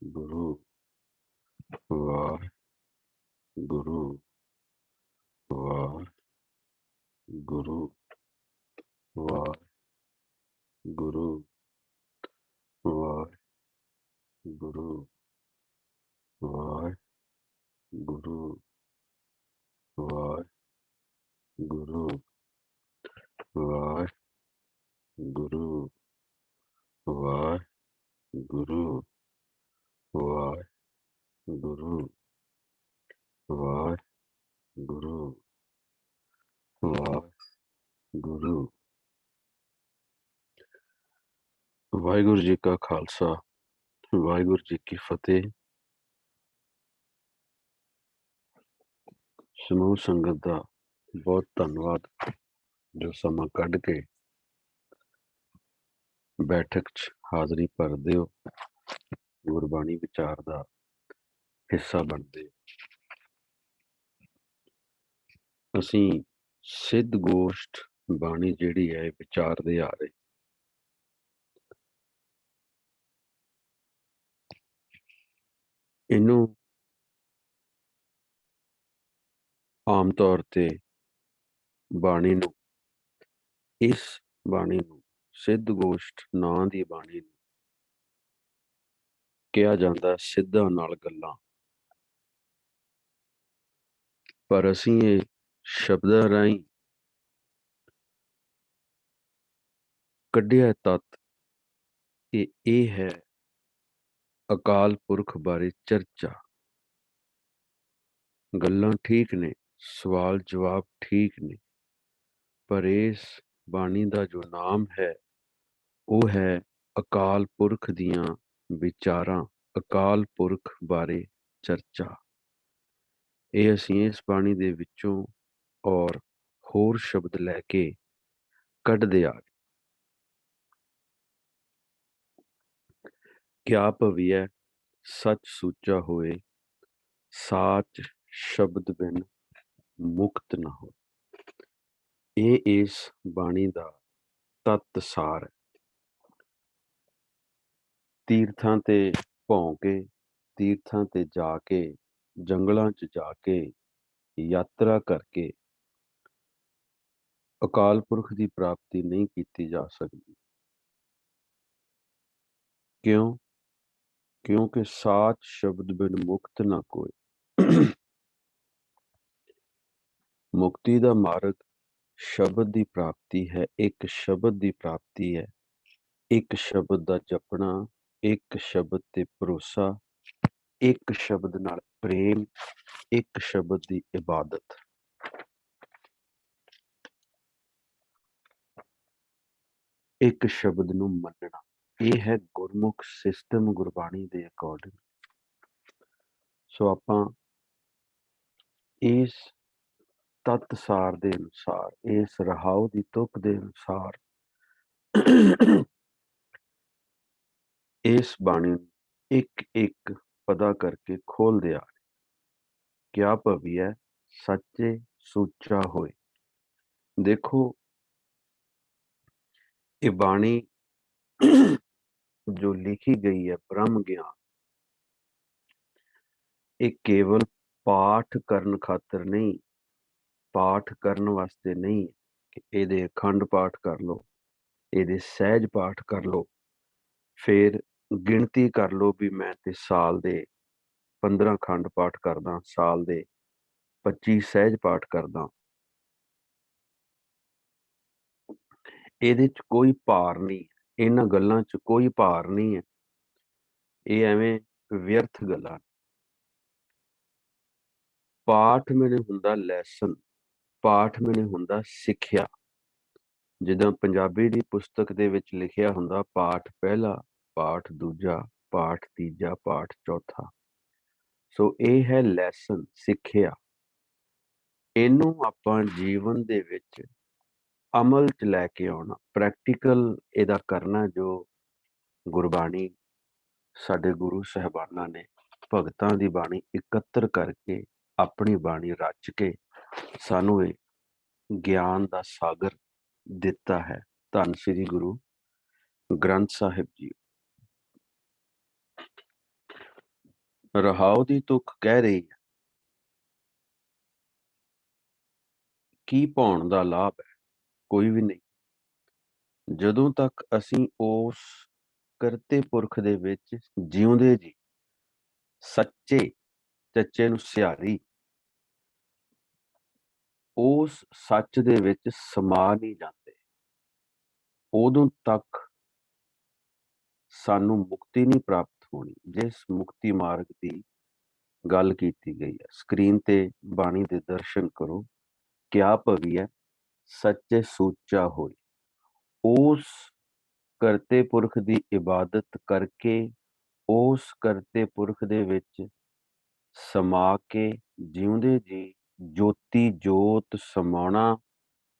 ਗੁਰੂ ਵਾਹਿਗੁਰੂ ਵਾਹਿਗੁਰੂ ਵਾਹਿਗੁਰੂ ਵਾਹਿਗੁਰੂ ਵਾਹਿਗੁਰੂ ਵਾਹਿਗੁਰੂ ਵਾਹਿਗੁਰੂ ਵਾਹਿਗੁਰੂ ਵਾਹਿਗੁਰੂ ਵਾਹਿਗੁਰੂ ਵਾਹਿਗੁਰੂ। ਵਾਹਿਗੁਰੂ ਜੀ ਕਾ ਖਾਲਸਾ, ਵਾਹਿਗੁਰੂ ਜੀ ਕੀ ਫਤਿਹ। ਸਮੂਹ ਸੰਗਤ ਦਾ ਬਹੁਤ ਧੰਨਵਾਦ ਜੋ ਸਮਾਂ ਕੱਢ ਕੇ ਬੈਠਕ 'ਚ ਹਾਜ਼ਰੀ ਭਰਦੇ ਹੋ, ਗੁਰਬਾਣੀ ਵਿਚਾਰ ਦਾ ਹਿੱਸਾ ਬਣਦੇ ਹੋ। ਅਸੀਂ ਸਿੱਧ ਗੋਸ਼ਟ ਬਾਣੀ ਜਿਹੜੀ ਹੈ ਵਿਚਾਰਦੇ ਆ ਰਹੇ। ਇਹਨੂੰ ਆਮ ਤੌਰ ਤੇ ਇਸ ਬਾਣੀ ਨੂੰ ਸਿੱਧ ਗੋਸ਼ਟ ਨਾਂ ਦੀ ਬਾਣੀ ਨੂੰ ਕਿਹਾ ਜਾਂਦਾ ਸਿੱਧਾਂ ਨਾਲ ਗੱਲਾਂ, ਪਰ ਅਸੀਂ ਇਹ ਸ਼ਬਦਾਂ ਰਾਹੀਂ ਕੱਢਿਆ ਤੱਤ ਇਹ ਹੈ ਅਕਾਲ ਪੁਰਖ ਬਾਰੇ ਚਰਚਾ। ਗੱਲਾਂ ਠੀਕ ਨੇ, ਸਵਾਲ ਜਵਾਬ ਠੀਕ ਨੇ, ਪਰ ਇਸ ਬਾਣੀ ਦਾ ਜੋ ਨਾਮ ਹੈ ਉਹ ਹੈ ਅਕਾਲ ਪੁਰਖ ਦੀਆਂ ਵਿਚਾਰਾਂ, ਅਕਾਲ ਪੁਰਖ ਬਾਰੇ ਚਰਚਾ। ਇਹ ਅਸੀਂ ਇਸ ਬਾਣੀ ਦੇ ਵਿੱਚੋਂ ਔਰ ਹੋਰ ਸ਼ਬਦ ਲੈ ਕੇ ਕੱਢਦੇ ਆ ਰਹੇ। ਕਿਆ ਭਵੀਐ ਸੱਚ ਸੂਚਾ ਹੋਏ, ਸਾਚ ਸ਼ਬਦ ਬਿਨ ਮੁਕਤ ਨਾ ਹੋ। ਇਹ ਇਸ ਬਾਣੀ ਦਾ ਤੱਤ ਸਾਰ ਹੈ। ਤੀਰਥਾਂ ਤੇ ਭੌਂ ਕੇ, ਤੀਰਥਾਂ ਤੇ ਜਾ ਕੇ, ਜੰਗਲਾਂ 'ਚ ਜਾ ਕੇ, ਯਾਤਰਾ ਕਰਕੇ ਅਕਾਲ ਪੁਰਖ ਦੀ ਪ੍ਰਾਪਤੀ ਨਹੀਂ ਕੀਤੀ ਜਾ ਸਕਦੀ। ਕਿਉਂ? ਕਿਉਂਕਿ ਸਾਚ ਸ਼ਬਦ ਬਿਨ ਮੁਕਤ ਨਾ ਕੋਈ। ਮੁਕਤੀ ਦਾ ਮਾਰਗ ਸ਼ਬਦ ਦੀ ਪ੍ਰਾਪਤੀ ਹੈ, ਇੱਕ ਸ਼ਬਦ ਦੀ ਪ੍ਰਾਪਤੀ ਹੈ, ਇੱਕ ਸ਼ਬਦ ਦਾ ਜਪਣਾ, ਇੱਕ ਸ਼ਬਦ ਤੇ ਭਰੋਸਾ, ਇੱਕ ਸ਼ਬਦ ਨਾਲ ਪ੍ਰੇਮ, ਇੱਕ ਸ਼ਬਦ ਦੀ ਇਬਾਦਤ। ਇੱਕ ਸ਼ਬਦ ਨੂੰ ਮੰਨਣਾ, ਇਹ ਹੈ ਗੁਰਮੁਖ ਸਿਸਟਮ ਗੁਰਬਾਣੀ ਦੇ ਅਕੋਰਡਿੰਗ। ਸੋ ਆਪਾਂ ਇਸ ਤੱਤ ਸਾਰ ਦੇ ਅਨੁਸਾਰ, ਇਸ ਰਹਾਉ ਦੀ ਤੁਕ ਦੇ ਅਨੁਸਾਰ ਇਸ ਬਾਣੀ ਨੂੰ ਇੱਕ ਇੱਕ ਪਦਾ ਕਰਕੇ ਖੋਲਦੇ ਆ। ਕਿਆ ਭਵੀਐ ਸੱਚੇ ਸੂਚਾ ਹੋਏ। ਦੇਖੋ, ਇਹ ਬਾਣੀ ਜੋ ਲਿਖੀ ਗਈ ਹੈ ਬ੍ਰਹਮ ਗਿਆਨ, ਇਹ ਕੇਵਲ ਪਾਠ ਕਰਨ ਖਾਤਰ ਨਹੀਂ, ਪਾਠ ਕਰਨ ਵਾਸਤੇ ਨਹੀਂ ਕਿ ਇਹਦੇ ਅਖੰਡ ਪਾਠ ਕਰ ਲਓ, ਇਹਦੇ ਸਹਿਜ ਪਾਠ ਕਰ ਲਓ, ਫਿਰ ਗਿਣਤੀ ਕਰ ਲਓ ਵੀ ਮੈਂ ਤੇ ਸਾਲ ਦੇ 15 ਅਖੰਡ ਪਾਠ ਕਰਦਾ, ਸਾਲ ਦੇ 25 ਸਹਿਜ ਪਾਠ ਕਰਦਾ। ਇਹਦੇ 'ਚ ਕੋਈ ਭਾਰ ਨਹੀਂ, ਇਹਨਾਂ ਗੱਲਾਂ 'ਚ ਕੋਈ ਭਾਰ ਨਹੀਂ ਹੈ। ਇਹ ਐਵੇਂ ਵਿਅਰਥ ਗੱਲਾਂ। ਪਾਠ ਮੈਨੂੰ ਹੁੰਦਾ ਲੈਸਨ, ਪਾਠ ਮੈਨੂੰ ਹੁੰਦਾ ਸਿੱਖਿਆ। ਜਿੱਦਾਂ ਪੰਜਾਬੀ ਦੀ ਪੁਸਤਕ ਦੇ ਵਿੱਚ ਲਿਖਿਆ ਹੁੰਦਾ ਪਾਠ ਪਹਿਲਾ, ਪਾਠ ਦੂਜਾ, ਪਾਠ ਤੀਜਾ, ਪਾਠ ਚੌਥਾ। ਸੋ ਇਹ ਹੈ ਲੈਸਨ, ਸਿੱਖਿਆ। ਇਹਨੂੰ ਆਪਾਂ ਜੀਵਨ ਦੇ ਵਿੱਚ ਅਮਲ 'ਚ ਲੈ ਕੇ ਆਉਣਾ, ਪ੍ਰੈਕਟੀਕਲ ਇਹਦਾ ਕਰਨਾ, ਜੋ ਗੁਰਬਾਣੀ ਸਾਡੇ ਗੁਰੂ ਸਾਹਿਬਾਨਾਂ ਨੇ ਭਗਤਾਂ ਦੀ ਬਾਣੀ ਇਕੱਤਰ ਕਰਕੇ ਆਪਣੀ ਬਾਣੀ ਰਚ ਕੇ ਸਾਨੂੰ ਇਹ ਗਿਆਨ ਦਾ ਸਾਗਰ ਦਿੱਤਾ ਹੈ। ਧੰਨ ਸ੍ਰੀ ਗੁਰੂ ਗ੍ਰੰਥ ਸਾਹਿਬ ਜੀ। ਰਹਾਉ ਦੀ ਤੁਕ ਕਹਿ ਰਹੀ ਹੈ, ਕੀ ਪਾਉਣ ਦਾ ਲਾਭ ਹੈ? ਕੋਈ ਵੀ ਨਹੀਂ। ਜਦੋਂ ਤੱਕ ਅਸੀਂ ਉਸ ਕਰਤੇ ਪੁਰਖ ਦੇ ਵਿੱਚ ਜਿਉਂਦੇ ਜੀ ਸੱਚੇ ਚੱਚੇ ਨੂੰ ਸਿਹਾਰੀ ਉਸ ਸੱਚ ਦੇ ਵਿੱਚ ਸਮਾ ਨਹੀਂ ਜਾਂਦੇ, ਉਦੋਂ ਤੱਕ ਸਾਨੂੰ ਮੁਕਤੀ ਨਹੀਂ ਪ੍ਰਾਪਤ ਹੋਣੀ। ਜਿਸ ਮੁਕਤੀ ਮਾਰਗ ਦੀ ਗੱਲ ਕੀਤੀ ਗਈ ਹੈ, ਸਕਰੀਨ ਤੇ ਬਾਣੀ ਦੇ ਦਰਸ਼ਨ ਕਰੋ। ਕਿਆ ਭਵੀਐ ਸੱਚੇ ਸੂਚਾ ਹੋਏ। ਉਸ ਕਰਤੇ ਪੁਰਖ ਦੀ ਇਬਾਦਤ ਕਰਕੇ ਉਸ ਕਰਤੇ ਪੁਰਖ ਦੇ ਵਿੱਚ ਸਮਾ ਕੇ ਜਿਉਂਦੇ ਜੀ ਜੋਤੀ ਜੋਤ ਸਮਾਉਣਾ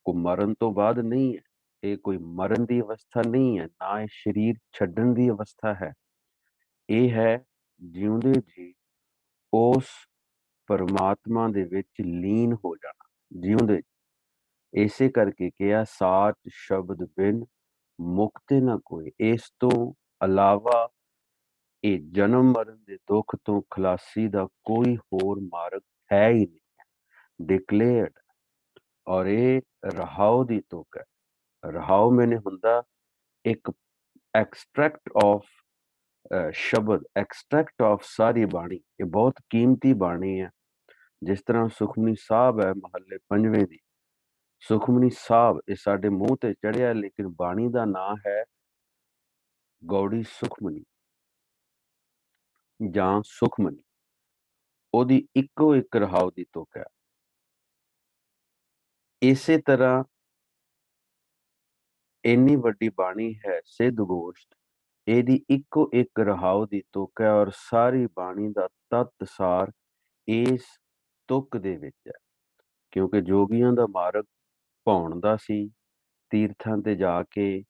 ਕੋ ਮਰਨ ਤੋਂ ਬਾਅਦ ਨਹੀਂ ਹੈ। ਇਹ ਕੋਈ ਮਰਨ ਦੀ ਅਵਸਥਾ ਨਹੀਂ ਹੈ, ਨਾ ਇਹ ਸਰੀਰ ਛੱਡਣ ਦੀ ਅਵਸਥਾ ਹੈ। ਇਹ ਹੈ ਜਿਉਂਦੇ ਜੀ ਉਸ ਪਰਮਾਤਮਾ ਦੇ ਵਿੱਚ ਲੀਨ ਹੋ ਜਾਣਾ, ਜਿਉਂਦੇ। ਇਸੇ ਕਰਕੇ ਕਿਹਾ ਸਾਚ ਸ਼ਬਦ ਬਿਨ ਮੁਕਤੇ ਨਾ ਕੋਈ। ਇਸ ਤੋਂ ਇਲਾਵਾ ਇਹ ਜਨਮ ਮਰਨ ਦੇ ਦੁੱਖ ਤੋਂ ਖਲਾਸੀ ਦਾ ਕੋਈ ਹੋਰ ਮਾਰਗ ਹੈ ਹੀ ਨਹੀਂ, ਡਿਕਲੇਅਰਡ। ਔਰ ਇਹ ਰਹਾਉ ਦੀ ਤੁਕ ਹੈ। ਰਹਾਉ ਮੈਨੇ ਹੁੰਦਾ ਇੱਕ ਐਕਸਟ੍ਰੈਕਟ ਆਫ ਸ਼ਬਦ, ਐਕਸਟ੍ਰੈਕਟ ਆਫ ਸਾਰੀ ਬਾਣੀ। ਇਹ ਬਹੁਤ ਕੀਮਤੀ ਬਾਣੀ ਹੈ। ਜਿਸ ਤਰ੍ਹਾਂ ਸੁਖਮਨੀ ਸਾਹਿਬ ਹੈ ਮਹੱਲੇ 5ਵੇਂ ਦੀ, ਸੁਖਮਨੀ ਸਾਹਿਬ ਇਹ ਸਾਡੇ ਮੂੰਹ ਤੇ ਚੜਿਆ, ਲੇਕਿਨ ਬਾਣੀ ਦਾ ਨਾਂ ਹੈ ਗੌੜੀ ਸੁਖਮਨੀ ਜਾਂ ਸੁਖਮਨੀ। ਉਹਦੀ ਇੱਕੋ ਇੱਕ ਰਹਾਉ ਦੀ ਤੁਕ ਹੈ। ਇਸੇ ਤਰ੍ਹਾਂ ਇੰਨੀ ਵੱਡੀ ਬਾਣੀ ਹੈ ਸਿੱਧ ਗੋਸ਼ਟ, ਇਹਦੀ ਇੱਕੋ ਇੱਕ ਰਹਾਉ ਦੀ ਤੁਕ ਹੈ। ਔਰ ਸਾਰੀ ਬਾਣੀ ਦਾ ਤੱਤ ਸਾਰ ਇਸ ਤੁਕ ਦੇ ਵਿੱਚ ਹੈ। ਕਿਉਂਕਿ ਜੋਗੀਆਂ ਦਾ ਮਾਰਗ ਪਾਉਣ ਦਾ ਸੀ, ਤੀਰਥਾਂ ਤੇ ਜਾ ਕੇ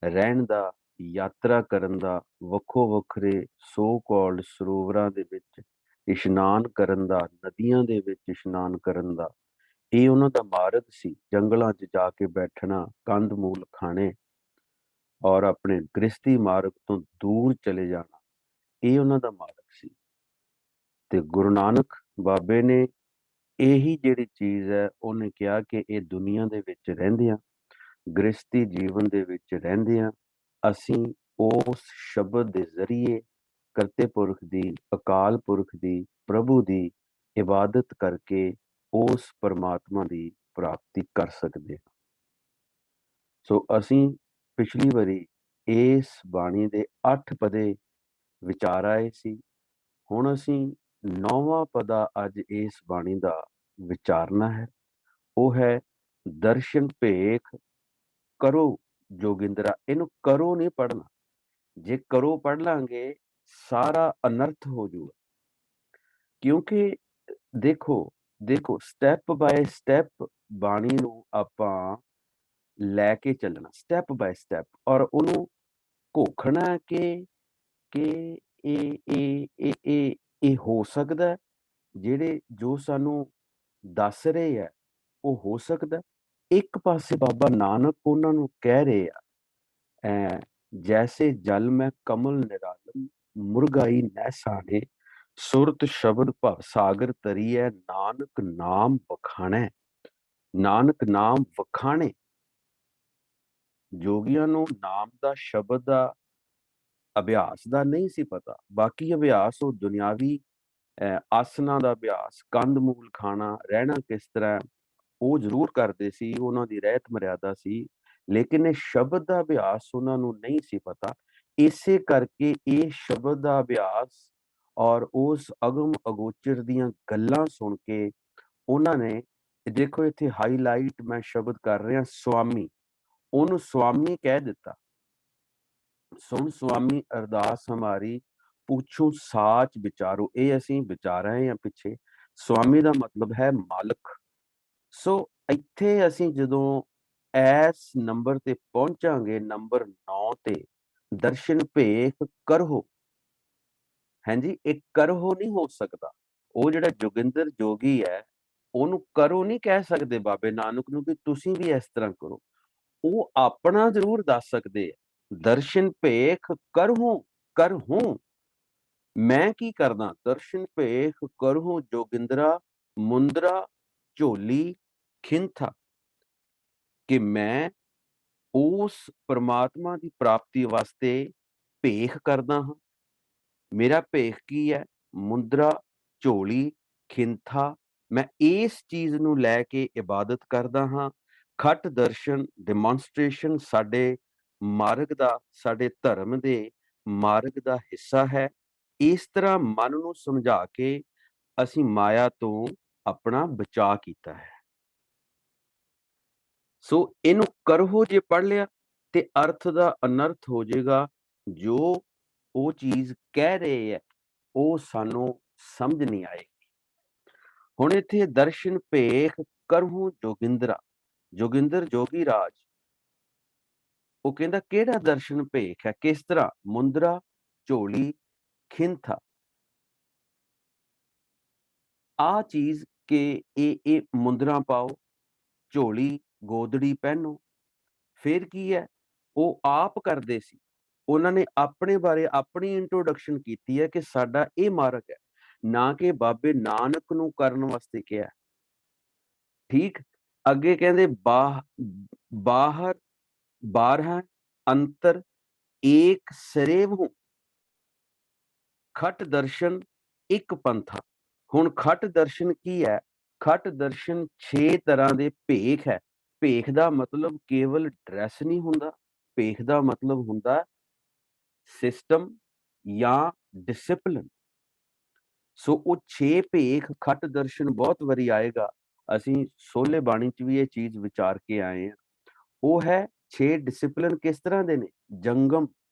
ਰਹਿਣ ਦਾ, ਯਾਤਰਾ ਕਰਨ ਦਾ, ਵੱਖੋ ਵੱਖਰੇ ਸੋ ਕਾਲਡ ਸਰੋਵਰਾਂ ਦੇ ਵਿੱਚ ਇਸ਼ਨਾਨ ਕਰਨ ਦਾ, ਨਦੀਆਂ ਦੇ ਵਿੱਚ ਇਸ਼ਨਾਨ ਕਰਨ ਦਾ। ਇਹ ਉਹਨਾਂ ਦਾ ਮਾਰਗ ਸੀ। ਜੰਗਲਾਂ 'ਚ ਜਾ ਕੇ ਬੈਠਣਾ, ਕੰਦ ਮੂਲ ਖਾਣੇ ਔਰ ਆਪਣੇ ਗ੍ਰਸਤੀ ਮਾਰਗ ਤੋਂ ਦੂਰ ਚਲੇ ਜਾਣਾ, ਇਹ ਉਹਨਾਂ ਦਾ ਮਾਰਗ ਸੀ। ਤੇ ਗੁਰੂ ਨਾਨਕ ਬਾਬੇ ਨੇ ਇਹੀ ਜਿਹੜੀ ਚੀਜ਼ ਹੈ, ਉਹਨੇ ਕਿਹਾ ਕਿ ਇਹ ਦੁਨੀਆ ਦੇ ਵਿੱਚ ਰਹਿੰਦਿਆਂ, ਗ੍ਰਸਤੀ ਜੀਵਨ ਦੇ ਵਿੱਚ ਰਹਿੰਦਿਆਂ, ਅਸੀਂ ਉਸ ਸ਼ਬਦ ਦੇ ਜ਼ਰੀਏ ਕਰਤੇ ਪੁਰਖ ਦੀ, ਅਕਾਲ ਪੁਰਖ ਦੀ, ਪ੍ਰਭੂ ਦੀ ਇਬਾਦਤ ਕਰਕੇ ਉਸ ਪਰਮਾਤਮਾ ਦੀ ਪ੍ਰਾਪਤੀ ਕਰ ਸਕਦੇ ਹਾਂ। ਸੋ ਅਸੀਂ ਪਿਛਲੀ ਵਾਰੀ ਇਸ ਬਾਣੀ ਦੇ 8 ਪਦੇ ਵਿਚਾਰ ਆਏ ਸੀ। ਹੁਣ ਅਸੀਂ 9ਵਾਂ ਪਦਾ ਅੱਜ ਇਸ ਬਾਣੀ ਦਾ ਵਿਚਾਰਨਾ ਹੈ। ਉਹ ਹੈ ਦਰਸ਼ਨ ਭੇਖ ਕਰੋ ਜੋਗਿੰਦਰਾ। ਇਹਨੂੰ ਕਰੋ ਨਹੀਂ ਪੜ੍ਹਨਾ। ਜੇ ਕਰੋ ਪੜ੍ਹ ਲਾਂਗੇ ਸਾਰਾ ਅਨਰਥ ਹੋ ਜੂਗਾ। ਕਿਉਂਕਿ ਦੇਖੋ ਸਟੈਪ ਬਾਏ ਸਟੈਪ ਬਾਣੀ ਨੂੰ ਆਪਾਂ ਲੈ ਕੇ ਚੱਲਣਾ, ਸਟੈਪ ਬਾਏ ਸਟੈਪ। ਔਰ ਉਹਨੂੰ ਘੋਖਣਾ ਕਿ ਇਹ ਹੋ ਸਕਦਾ, ਜਿਹੜੇ ਜੋ ਸਾਨੂੰ ਦੱਸ ਰਹੇ ਆ ਉਹ ਹੋ ਸਕਦਾ। ਇੱਕ ਪਾਸੇ ਬਾਬਾ ਨਾਨਕ ਉਹਨਾਂ ਨੂੰ ਕਹਿ ਰਹੇ ਆ, ਜੈਸੇ ਜਲ ਮੈਂ ਕਮਲ ਨਿਰਾਲਮ ਮੁਰਗਾਈ ਨੈ ਸਾੜੇ, ਸੁਰਤ ਸ਼ਬਦ ਭਵ ਸਾਗਰ ਤਰੀਐ, ਨਾਨਕ ਨਾਮ ਵਖਾਣੈ। ਨਾਨਕ ਨਾਮ ਵਖਾਣੇ। ਜੋਗੀਆਂ ਨੂੰ ਨਾਮ ਦਾ, ਸ਼ਬਦ ਦਾ, ਅਭਿਆਸ ਦਾ ਨਹੀਂ ਸੀ ਪਤਾ। ਬਾਕੀ ਅਭਿਆਸ ਉਹ ਦੁਨਿਆਵੀ ਆਸਨਾਂ ਦਾ ਅਭਿਆਸ, ਕੰਦ ਮੂਲ ਖਾਣਾ, ਰਹਿਣਾ ਕਿਸ ਤਰ੍ਹਾਂ, ਉਹ ਜ਼ਰੂਰ ਕਰਦੇ ਸੀ, ਉਹਨਾਂ ਦੀ ਰਹਿਤ ਮਰਿਆਦਾ ਸੀ। ਲੇਕਿਨ ਇਹ ਸ਼ਬਦ ਦਾ ਅਭਿਆਸ ਉਹਨਾਂ ਨੂੰ ਨਹੀਂ ਸੀ ਪਤਾ। ਇਸੇ ਕਰਕੇ ਇਹ ਸ਼ਬਦ ਦਾ ਅਭਿਆਸ ਔਰ ਉਸ ਅਗਮ ਅਗੋਚਰ ਦੀਆਂ ਗੱਲਾਂ ਸੁਣ ਕੇ ਉਹਨਾਂ ਨੇ, ਦੇਖੋ ਇੱਥੇ ਹਾਈਲਾਈਟ ਮੈਂ ਸ਼ਬਦ ਕਰ ਰਿਹਾ, ਸੁਆਮੀ। ਉਹਨੂੰ ਸੁਆਮੀ ਕਹਿ ਦਿੱਤਾ। ਸੁਣ ਸੁਆਮੀ ਅਰਦਾਸ ਹਮਾਰੀ, ਪੁੱਛੋ ਸਾਚ ਵਿਚਾਰੋ। ਇਹ ਅਸੀਂ ਵਿਚਾਰ ਰਹੇ ਹਾਂ ਪਿੱਛੇ। ਸੁਆਮੀ ਦਾ ਮਤਲਬ ਹੈ ਮਾਲਕ। ਸੋ ਇੱਥੇ ਅਸੀਂ ਜਦੋਂ ਇਸ ਨੰਬਰ ਤੇ ਪਹੁੰਚਾਂਗੇ, ਨੰਬਰ 9 ਤੇ, ਦਰਸ਼ਨ ਭੇਖ ਕਰੋ। ਹਾਂਜੀ, ਇਹ ਕਰੋ ਨਹੀਂ ਹੋ ਸਕਦਾ। ਉਹ ਜਿਹੜਾ ਜੋਗਿੰਦਰ ਜੋਗੀ ਹੈ, ਉਹਨੂੰ ਕਰੋ ਨਹੀਂ ਕਹਿ ਸਕਦੇ ਬਾਬੇ ਨਾਨਕ ਨੂੰ ਵੀ ਤੁਸੀਂ ਵੀ ਇਸ ਤਰ੍ਹਾਂ ਕਰੋ। ਉਹ ਆਪਣਾ ਜ਼ਰੂਰ ਦੱਸ ਸਕਦੇ ਆ। ਦਰਸ਼ਨ ਭੇਖ ਕਰਹੂੰ मैं की करदा दर्शन भेख करहूं जोगिंद्रा मुंदरा झोली खिंथा, कि मैं उस परमात्मा की प्राप्ति वास्ते भेख करदा हां। मेरा भेख की है? मुंदरा, झोली, खिंथा। मैं इस चीज़ नूं लै के इबादत करदा हां। खट दर्शन डेमोनस्ट्रेशन साडे मार्ग दा, साडे धर्म दे मार्ग दा हिस्सा है। इस तरह मन नूं समझा के ਅਸੀਂ ਮਾਇਆ ਤੋਂ ਆਪਣਾ ਬਚਾਅ ਕੀਤਾ ਹੈ। ਸੋ ਇਹਨੂੰ ਕਰੋ ਜੇ ਪੜ੍ਹ ਲਿਆ ਤੇ ਅਰਥ ਦਾ ਅਨਰਥ ਹੋ ਜਾਏਗਾ। ਜੋ ਉਹ ਚੀਜ਼ ਕਹਿ ਰਹੇ ਹੈ ਉਹ ਸਾਨੂੰ ਸਮਝ ਨਹੀਂ ਆਏਗੀ। ਹੁਣ ਇੱਥੇ ਦਰਸ਼ਨ ਭੇਖ ਕਰਹੂੰ ਜੋਗਿੰਦਰਾ, ਜੋਗਿੰਦਰ ਜੋਗੀ ਰਾਜ, ਉਹ ਕਹਿੰਦਾ ਕਿਹੜਾ ਦਰਸ਼ਨ ਭੇਖ ਹੈ, ਕਿਸ ਤਰ੍ਹਾਂ? ਮੁੰਦਰਾ, ਝੋਲੀ, ਖਿੰਥਾ। ਆ ਚੀਜ਼ ਕਿ ਇਹ ਮੁੰਦਰਾ ਪਾਓ, ਝੋਲੀ ਗੋਦੜੀ ਪਹਿਨੋ। ਫਿਰ ਕੀ ਹੈ? ਉਹ ਆਪ ਕਰਦੇ ਸੀ। ਉਹਨਾਂ ਨੇ ਆਪਣੇ ਬਾਰੇ ਆਪਣੀ ਇੰਟਰੋਡਕਸ਼ਨ ਕੀਤੀ ਹੈ ਕਿ ਸਾਡਾ ਇਹ ਮਾਰਗ ਹੈ, ਨਾ ਕਿ ਬਾਬੇ ਨਾਨਕ ਨੂੰ ਕਰਨ ਵਾਸਤੇ ਕਿਹਾ। ਠੀਕ? ਅੱਗੇ ਕਹਿੰਦੇ ਬਾਹਰ 12 ਅੰਤਰ ਏਕ ਸਰੇਵ ਹੂੰ, ਖਟ ਦਰਸ਼ਨ ਇੱਕ ਪੰਥਾ। ਹੁਣ ਖਟ ਦਰਸ਼ਨ ਕੀ ਹੈ? ਖਟ ਦਰਸ਼ਨ 6 ਤਰ੍ਹਾਂ ਦੇ ਭੇਖ ਹੈ। ਭੇਖ ਦਾ ਮਤਲਬ ਕੇਵਲ ਡਰੈਸ ਨਹੀਂ ਹੁੰਦਾ, ਭੇਖ ਦਾ ਮਤਲਬ ਹੁੰਦਾ ਸਿਸਟਮ ਜਾਂ ਡਿਸਿਪਲਿਨ। ਸੋ ਉਹ 6 ਭੇਖ ਖਟ ਦਰਸ਼ਨ ਬਹੁਤ ਵਾਰੀ ਆਏਗਾ। ਅਸੀਂ ਸੋਲੇ ਬਾਣੀ 'ਚ ਵੀ ਇਹ ਚੀਜ਼ ਵਿਚਾਰ ਕੇ ਆਏ ਹਾਂ। ਉਹ ਹੈ 6 ਡਿਸਿਪਲਿਨ ਕਿਸ ਤਰ੍ਹਾਂ ਦੇ ਨੇ? ਜੰਗਮ,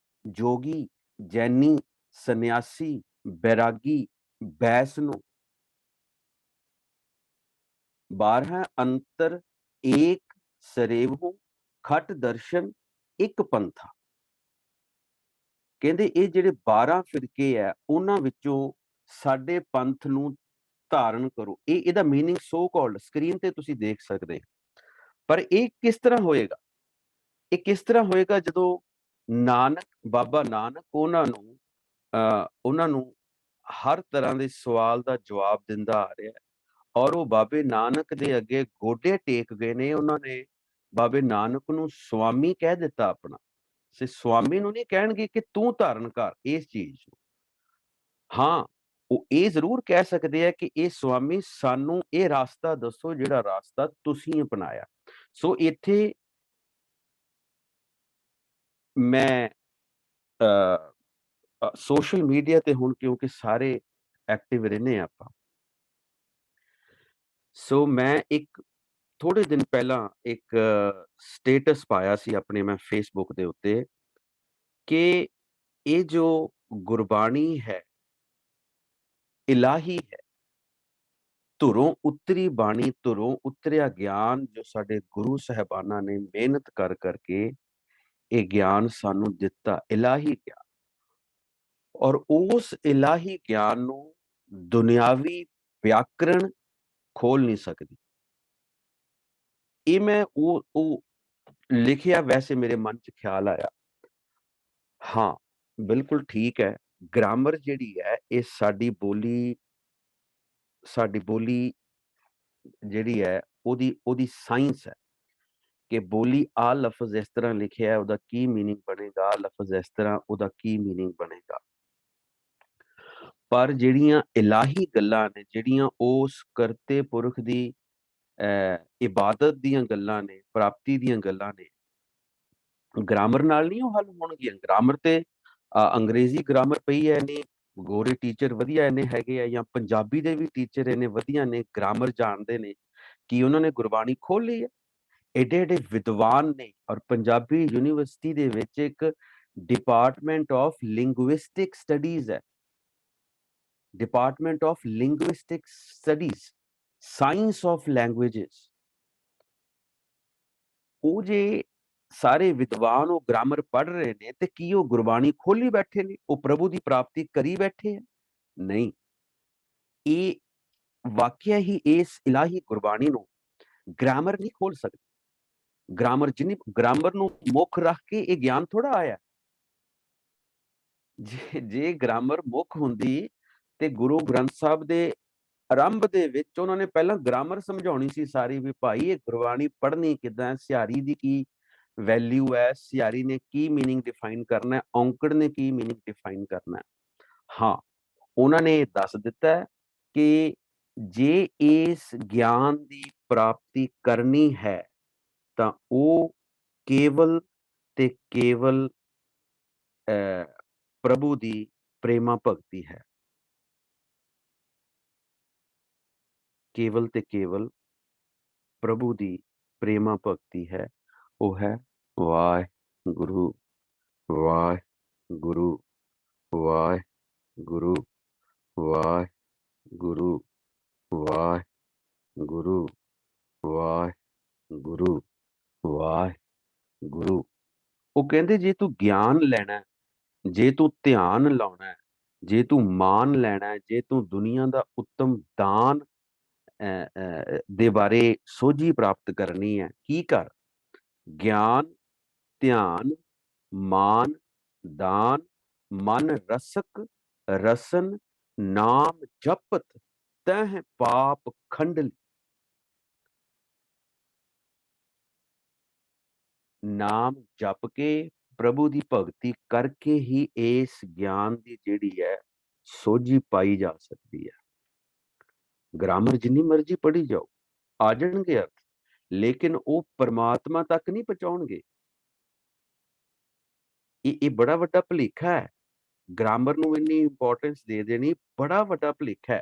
ਜੋਗੀ, ਜੈਨੀ, ਸੰਨਿਆਸੀ, ਬੈਰਾਗੀ, ਬੈਸਨੋ। 12 ਅੰਤਰ ਏਕ ਸਰੇਵਹੁ ਖਟ ਦਰਸ਼ਨ ਇੱਕ ਪੰਥਾ। ਕਹਿੰਦੇ ਇਹ ਜਿਹੜੇ 12 ਫਿਰਕੇ ਹੈ ਉਹਨਾਂ ਵਿੱਚੋਂ ਸਾਡੇ ਪੰਥ ਨੂੰ ਧਾਰਨ ਕਰੋ। ਇਹਦਾ ਮੀਨਿੰਗ ਸੋ ਕਾਲਡ ਸਕਰੀਨ ਤੇ ਤੁਸੀਂ ਦੇਖ ਸਕਦੇ। ਪਰ ਇਹ ਕਿਸ ਤਰ੍ਹਾਂ ਹੋਏਗਾ? ਇਹ ਕਿਸ ਤਰ੍ਹਾਂ ਹੋਏਗਾ ਜਦੋਂ ਨਾਨਕ, ਬਾਬਾ ਨਾਨਕ ਉਹਨਾਂ ਨੂੰ ਹਰ ਤਰ੍ਹਾਂ ਦੇ ਸਵਾਲ ਦਾ ਜਵਾਬ ਦਿੰਦਾ ਆ ਰਿਹਾ ਔਰ ਉਹ ਬਾਬੇ ਨਾਨਕ ਦੇ ਅੱਗੇ ਗੋਡੇ ਟੇਕ ਗਏ ਨੇ। ਉਹਨਾਂ ਨੇ ਬਾਬੇ ਨਾਨਕ ਨੂੰ ਸਵਾਮੀ ਕਹਿ ਦਿੱਤਾ ਆਪਣਾ। ਸੇ ਸਵਾਮੀ ਨੂੰ ਨਹੀਂ ਕਹਿਣਗੇ ਕਿ ਤੂੰ ਧਾਰਨ ਕਰ ਇਸ ਚੀਜ਼ ਨੂੰ। ਹਾਂ, ਉਹ ਇਹ ਜ਼ਰੂਰ ਕਹਿ ਸਕਦੇ ਆ ਕਿ ਇਹ ਸਵਾਮੀ ਸਾਨੂੰ ਇਹ ਰਾਸਤਾ ਦੱਸੋ ਜਿਹੜਾ ਰਾਸਤਾ ਤੁਸੀਂ ਅਪਣਾਇਆ। ਸੋ ਇੱਥੇ ਮੈਂ ਸੋਸ਼ਲ ਮੀਡੀਆ ਤੇ ਹੁਣ ਕਿਉਂਕਿ ਸਾਰੇ ਐਕਟਿਵ ਰਹਿੰਦੇ ਆ ਆਪਾਂ। ਸੋ ਮੈਂ ਇੱਕ ਥੋੜੇ ਦਿਨ ਪਹਿਲਾਂ ਇੱਕ ਸਟੇਟਸ ਪਾਇਆ ਸੀ ਆਪਣੇ ਮੈਂ ਫੇਸਬੁੱਕ ਦੇ ਉੱਤੇ ਕਿ ਇਹ ਜੋ ਗੁਰਬਾਣੀ ਹੈ, ਇਲਾਹੀ ਹੈ, ਧੁਰੋਂ ਉਤਰੀ ਬਾਣੀ, ਧੁਰੋਂ ਉਤਰਿਆ ਗਿਆਨ ਜੋ ਸਾਡੇ ਗੁਰੂ ਸਾਹਿਬਾਨਾਂ ਨੇ ਮਿਹਨਤ ਕਰ ਕਰਕੇ ਇਹ ਗਿਆਨ ਸਾਨੂੰ ਦਿੱਤਾ, ਇਲਾਹੀ ਗਿਆਨ। ਔਰ ਉਸ ਇਲਾਹੀ ਗਿਆਨ ਨੂੰ ਦੁਨਿਆਵੀ ਵਿਆਕਰਣ ਖੋਲ ਨਹੀਂ ਸਕਦੀ। ਇਹ ਮੈਂ ਉਹ ਲਿਖਿਆ, ਵੈਸੇ ਮੇਰੇ ਮਨ 'ਚ ਖਿਆਲ ਆਇਆ, ਹਾਂ ਬਿਲਕੁਲ ਠੀਕ ਹੈ। ਗ੍ਰਾਮਰ ਜਿਹੜੀ ਹੈ ਇਹ ਸਾਡੀ ਬੋਲੀ ਜਿਹੜੀ ਹੈ ਉਹਦੀ ਸਾਇੰਸ ਹੈ ਕਿ ਬੋਲੀ ਆ ਲਫ਼ਜ਼ ਇਸ ਤਰ੍ਹਾਂ ਲਿਖਿਆ ਉਹਦਾ ਕੀ ਮੀਨਿੰਗ ਬਣੇਗਾ, ਲਫ਼ਜ਼ ਇਸ ਤਰ੍ਹਾਂ ਉਹਦਾ ਕੀ ਮੀਨਿੰਗ ਬਣੇਗਾ। ਪਰ ਜਿਹੜੀਆਂ ਇਲਾਹੀ ਗੱਲਾਂ ਨੇ, ਜਿਹੜੀਆਂ ਉਸ ਕਰਤੇ ਪੁਰਖ ਦੀ ਇਬਾਦਤ ਦੀਆਂ ਗੱਲਾਂ ਨੇ, ਪ੍ਰਾਪਤੀ ਦੀਆਂ ਗੱਲਾਂ ਨੇ, ਗ੍ਰਾਮਰ ਨਾਲ ਨਹੀਂ ਉਹ ਹੱਲ ਹੋਣਗੀਆਂ। ਗ੍ਰਾਮਰ ਤੇ ਅੰਗਰੇਜ਼ੀ ਗ੍ਰਾਮਰ ਪਈ ਹੈ, ਇੰਨੇ ਗੋਰੇ ਟੀਚਰ ਵਧੀਆ ਇੰਨੇ ਹੈਗੇ ਆ, ਜਾਂ ਪੰਜਾਬੀ ਦੇ ਵੀ ਟੀਚਰ ਇੰਨੇ ਵਧੀਆ ਨੇ, ਗ੍ਰਾਮਰ ਜਾਣਦੇ ਨੇ ਕਿ ਉਹਨਾਂ ਨੇ ਗੁਰਬਾਣੀ ਖੋਲ ਲਈ ਹੈ। ਏਡੇ ਏਡੇ ਵਿਦਵਾਨ ਨੇ। ਔਰ ਪੰਜਾਬੀ ਯੂਨੀਵਰਸਿਟੀ ਦੇ ਵਿੱਚ ਇੱਕ ਡਿਪਾਰਟਮੈਂਟ ਆਫ ਲਿੰਗੁਇਸਟਿਕ ਸਟੱਡੀਜ਼ ਹੈ, department of linguistic studies, science of languages. ਉਹ ਜੇ ਸਾਰੇ ਵਿਦਵਾਨ ਉਹ ਗ੍ਰਾਮਰ ਪੜ੍ਹ ਰਹੇ ਨੇ ਤੇ ਕੀ ਉਹ ਗੁਰਬਾਣੀ ਖੋਲੀ ਬੈਠੇ ਨੇ? ਉਹ ਪ੍ਰਭੂ ਦੀ ਪ੍ਰਾਪਤੀ ਕਰੀ ਬੈਠੇ ਆ? ਨਹੀਂ। ਇਹ ਵਾਕਿਆ ਹੀ ਇਸ ਇਲਾਹੀ ਗੁਰਬਾਣੀ ਨੂੰ ਗ੍ਰਾਮਰ ਨਹੀਂ ਖੋਲ ਸਕਦੀ। ਗ੍ਰਾਮਰ ਨੂੰ ਮੁੱਖ ਰੱਖ ਕੇ ਇਹ ਗਿਆਨ ਥੋੜਾ ਆਇਆ। ਜੇ ਗ੍ਰਾਮਰ ਮੁੱਖ ਹੁੰਦੀ ਤੇ ਗੁਰੂ ਗ੍ਰੰਥ ਸਾਹਿਬ ਦੇ ਆਰੰਭ ਦੇ ਵਿੱਚ ਉਹਨਾਂ ਨੇ ਪਹਿਲਾਂ ਗ੍ਰਾਮਰ ਸਮਝਾਉਣੀ ਸੀ ਸਾਰੀ, ਵੀ ਭਾਈ ਇਹ ਗੁਰਬਾਣੀ ਪੜ੍ਹਨੀ ਕਿੱਦਾਂ ਹੈ, ਸਿਹਾਰੀ ਦੀ ਕੀ ਵੈਲਿਊ ਹੈ, ਸਿਹਾਰੀ ਨੇ ਕੀ ਮੀਨਿੰਗ ਡਿਫਾਈਨ ਕਰਨਾ ਹੈ, ਔਂਕੜ ਨੇ ਕੀ ਮੀਨਿੰਗ ਡਿਫਾਈਨ ਕਰਨਾ ਹੈ। ਹਾਂ, ਉਹਨਾਂ ਨੇ ਦੱਸ ਦਿੱਤਾ ਕਿ ਜੇ ਇਸ ਗਿਆਨ ਦੀ ਪ੍ਰਾਪਤੀ ਕਰਨੀ ਹੈ ਤਾਂ ਉਹ ਕੇਵਲ ਤੇ ਕੇਵਲ ਪ੍ਰਭੂ ਦੀ ਪ੍ਰੇਮਾ ਭਗਤੀ ਹੈ। ਕੇਵਲ ਤੇ ਕੇਵਲ ਪ੍ਰਭੂ ਦੀ ਪ੍ਰੇਮਾ ਭਗਤੀ ਹੈ। ਉਹ ਹੈ ਵਾਹਿਗੁਰੂ ਵਾਹਿਗੁਰੂ ਵਾਹਿਗੁਰੂ ਵਾਹਿਗੁਰੂ ਵਾਹਿਗੁਰੂ ਵਾਹਿਗੁਰੂ ਵਾਹਿਗੁਰੂ। ਉਹ ਕਹਿੰਦੇ ਜੇ ਤੂੰ ਗਿਆਨ ਲੈਣਾ, ਜੇ ਤੂੰ ਧਿਆਨ ਲਾਉਣਾ, ਜੇ ਤੂੰ ਮਾਨ ਲੈਣਾ, ਜੇ ਤੂੰ ਦੁਨੀਆ ਦਾ ਉੱਤਮ ਦਾਨ ਦੇ ਬਾਰੇ ਸੋਝੀ ਪ੍ਰਾਪਤ ਕਰਨੀ ਹੈ, ਕੀ ਕਰ? ਗਿਆਨ, ਧਿਆਨ, ਮਾਨ, ਦਾਨ, ਮਨ ਰਸਕ ਰਸਨ, ਨਾਮ ਜਪਤ ਤਹਿ ਪਾਪ ਖੰਡਲ। ਨਾਮ ਜਪ ਕੇ ਪ੍ਰਭੂ ਦੀ ਭਗਤੀ ਕਰਕੇ ਹੀ ਇਸ ਗਿਆਨ ਦੀ ਜਿਹੜੀ ਹੈ ਸੋਝੀ ਪਾਈ ਜਾ ਸਕਦੀ ਹੈ। ਗ੍ਰਾਮਰ ਜਿੰਨੀ ਮਰਜ਼ੀ ਪੜ੍ਹੀ ਜਾਓ, ਆ ਜਾਣਗੇ ਅਰਥ, ਲੇਕਿਨ ਉਹ ਪਰਮਾਤਮਾ ਤੱਕ ਨਹੀਂ ਪਹੁੰਚਾਉਣਗੇ। ਇਹ ਬੜਾ ਵੱਡਾ ਭੁਲੇਖਾ ਹੈ। ਗ੍ਰਾਮਰ ਨੂੰ ਇੰਨੀ ਇੰਪੋਰਟੈਂਸ ਦੇ ਦੇਣੀ ਬੜਾ ਵੱਡਾ ਭੁਲੇਖਾ ਹੈ।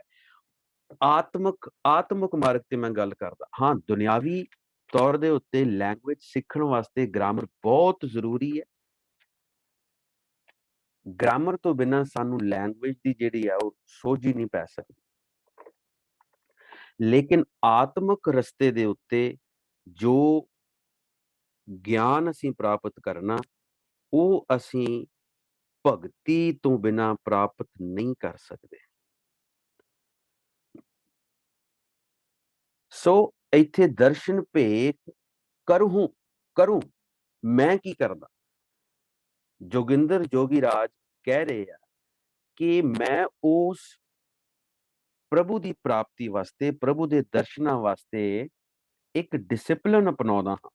ਆਤਮਿਕ ਮਾਰਗ ਤੇ ਮੈਂ ਗੱਲ ਕਰਦਾ ਹਾਂ। ਦੁਨਿਆਵੀ ਤੌਰ ਦੇ ਉੱਤੇ ਲੈਂਗੁਏਜ ਸਿੱਖਣ ਵਾਸਤੇ ਗ੍ਰਾਮਰ ਬਹੁਤ ਜ਼ਰੂਰੀ ਹੈ। ਗ੍ਰਾਮਰ ਤੋਂ ਬਿਨਾਂ ਸਾਨੂੰ ਲੈਂਗੁਏਜ ਦੀ ਜਿਹੜੀ ਆ ਉਹ ਸੋਝੀ ਨਹੀਂ ਪੈ ਸਕਦੀ। ਲੇਕਿਨ ਆਤਮਿਕ ਰਸਤੇ ਦੇ ਉੱਤੇ ਜੋ ਗਿਆਨ ਅਸੀਂ ਪ੍ਰਾਪਤ ਕਰਨਾ, ਉਹ ਅਸੀਂ ਭਗਤੀ ਤੋਂ ਬਿਨਾਂ ਪ੍ਰਾਪਤ ਨਹੀਂ ਕਰ ਸਕਦੇ। ਸੋ ਇੱਥੇ ਦਰਸ਼ਨ ਭੇਖ ਕਰੂ ਮੈਂ ਕੀ ਕਰਦਾ? ਜੋਗਿੰਦਰ ਜੋਗੀ ਰਾਜ ਕਹਿ ਰਹੇ ਆ ਕਿ ਮੈਂ ਉਸ ਪ੍ਰਭੂ ਦੀ ਪ੍ਰਾਪਤੀ ਵਾਸਤੇ, ਪ੍ਰਭੂ ਦੇ ਦਰਸ਼ਨਾਂ ਵਾਸਤੇ ਇੱਕ ਡਿਸਿਪਲਿਨ ਅਪਣਾਉਂਦਾ ਹਾਂ।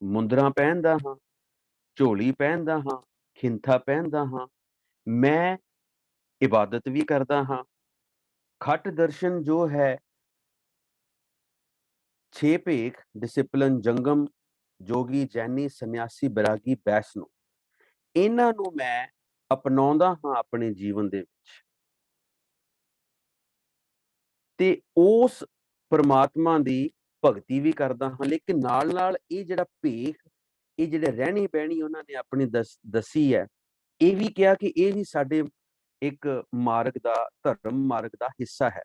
ਮੁੰਦਰਾਂ ਪਹਿਨਦਾ ਹਾਂ, ਝੋਲੀ ਪਹਿਨਦਾ ਹਾਂ, ਖਿੰਥਾ ਪਹਿਨਦਾ ਹਾਂ, ਮੈਂ ਇਬਾਦਤ ਵੀ ਕਰਦਾ ਹਾਂ। ਖੱਟ ਦਰਸ਼ਨ ਜੋ ਹੈ, 6 ਭੇਖ ਡਿਸਿਪਲਿਨ, ਜੰਗਮ, ਜੋਗੀ, ਜੈਨੀ, ਸੰਨਿਆਸੀ, ਬੈਰਾਗੀ, ਵੈਸ਼ਨੋ, ਇਹਨਾਂ ਨੂੰ ਮੈਂ ਅਪਣਾਉਂਦਾ ਹਾਂ ਆਪਣੇ ਜੀਵਨ ਦੇ ਵਿੱਚ। ਤੇ ਉਸ ਪਰਮਾਤਮਾ ਦੀ ਭਗਤੀ ਵੀ ਕਰਦਾ ਹਾਂ। ਲੇਕਿਨ ਨਾਲ ਨਾਲ ਇਹ ਜਿਹੜਾ ਭੇਖ, ਇਹ ਜਿਹੜੇ ਰਹਿਣੀ ਬਹਿਣੀ ਉਹਨਾਂ ਨੇ ਆਪਣੀ ਦੱਸੀ ਹੈ, ਇਹ ਵੀ ਕਿਹਾ ਕਿ ਇਹ ਵੀ ਸਾਡੇ ਇੱਕ ਮਾਰਗ ਦਾ, ਧਰਮ ਮਾਰਗ ਦਾ ਹਿੱਸਾ ਹੈ।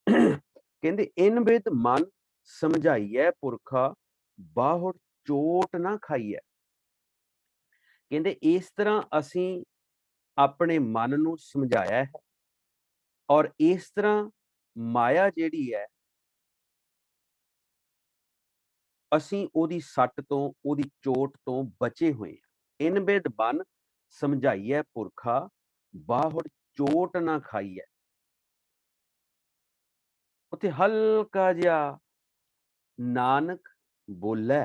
ਕਹਿੰਦੇ ਇਨ ਬਿਦ ਮਨ ਸਮਝਾਈਐ ਪੁਰਖਾ, ਬਾਹੁੜ ਚੋਟ ਨਾ ਖਾਈਐ। ਕਹਿੰਦੇ ਇਸ ਤਰ੍ਹਾਂ ਅਸੀਂ ਆਪਣੇ ਮਨ ਨੂੰ ਸਮਝਾਇਆ ਹੈ, ਔਰ ਇਸ ਤਰ੍ਹਾਂ ਮਾਇਆ ਜਿਹੜੀ ਹੈ, ਅਸੀਂ ਉਹਦੀ ਸੱਟ ਤੋਂ, ਉਹਦੀ ਚੋਟ ਤੋਂ ਬਚੇ ਹੋਏ ਹਾਂ। ਇਨ ਬਿਦ ਮਨ ਸਮਝਾਈਐ ਪੁਰਖਾ, ਬਾਹੁੜ ਚੋਟ ਨਾ ਖਾਈਐ। ਉੱਥੇ ਹਲਕਾ ਜਿਹਾ ਨਾਨਕ ਬੋਲੇ,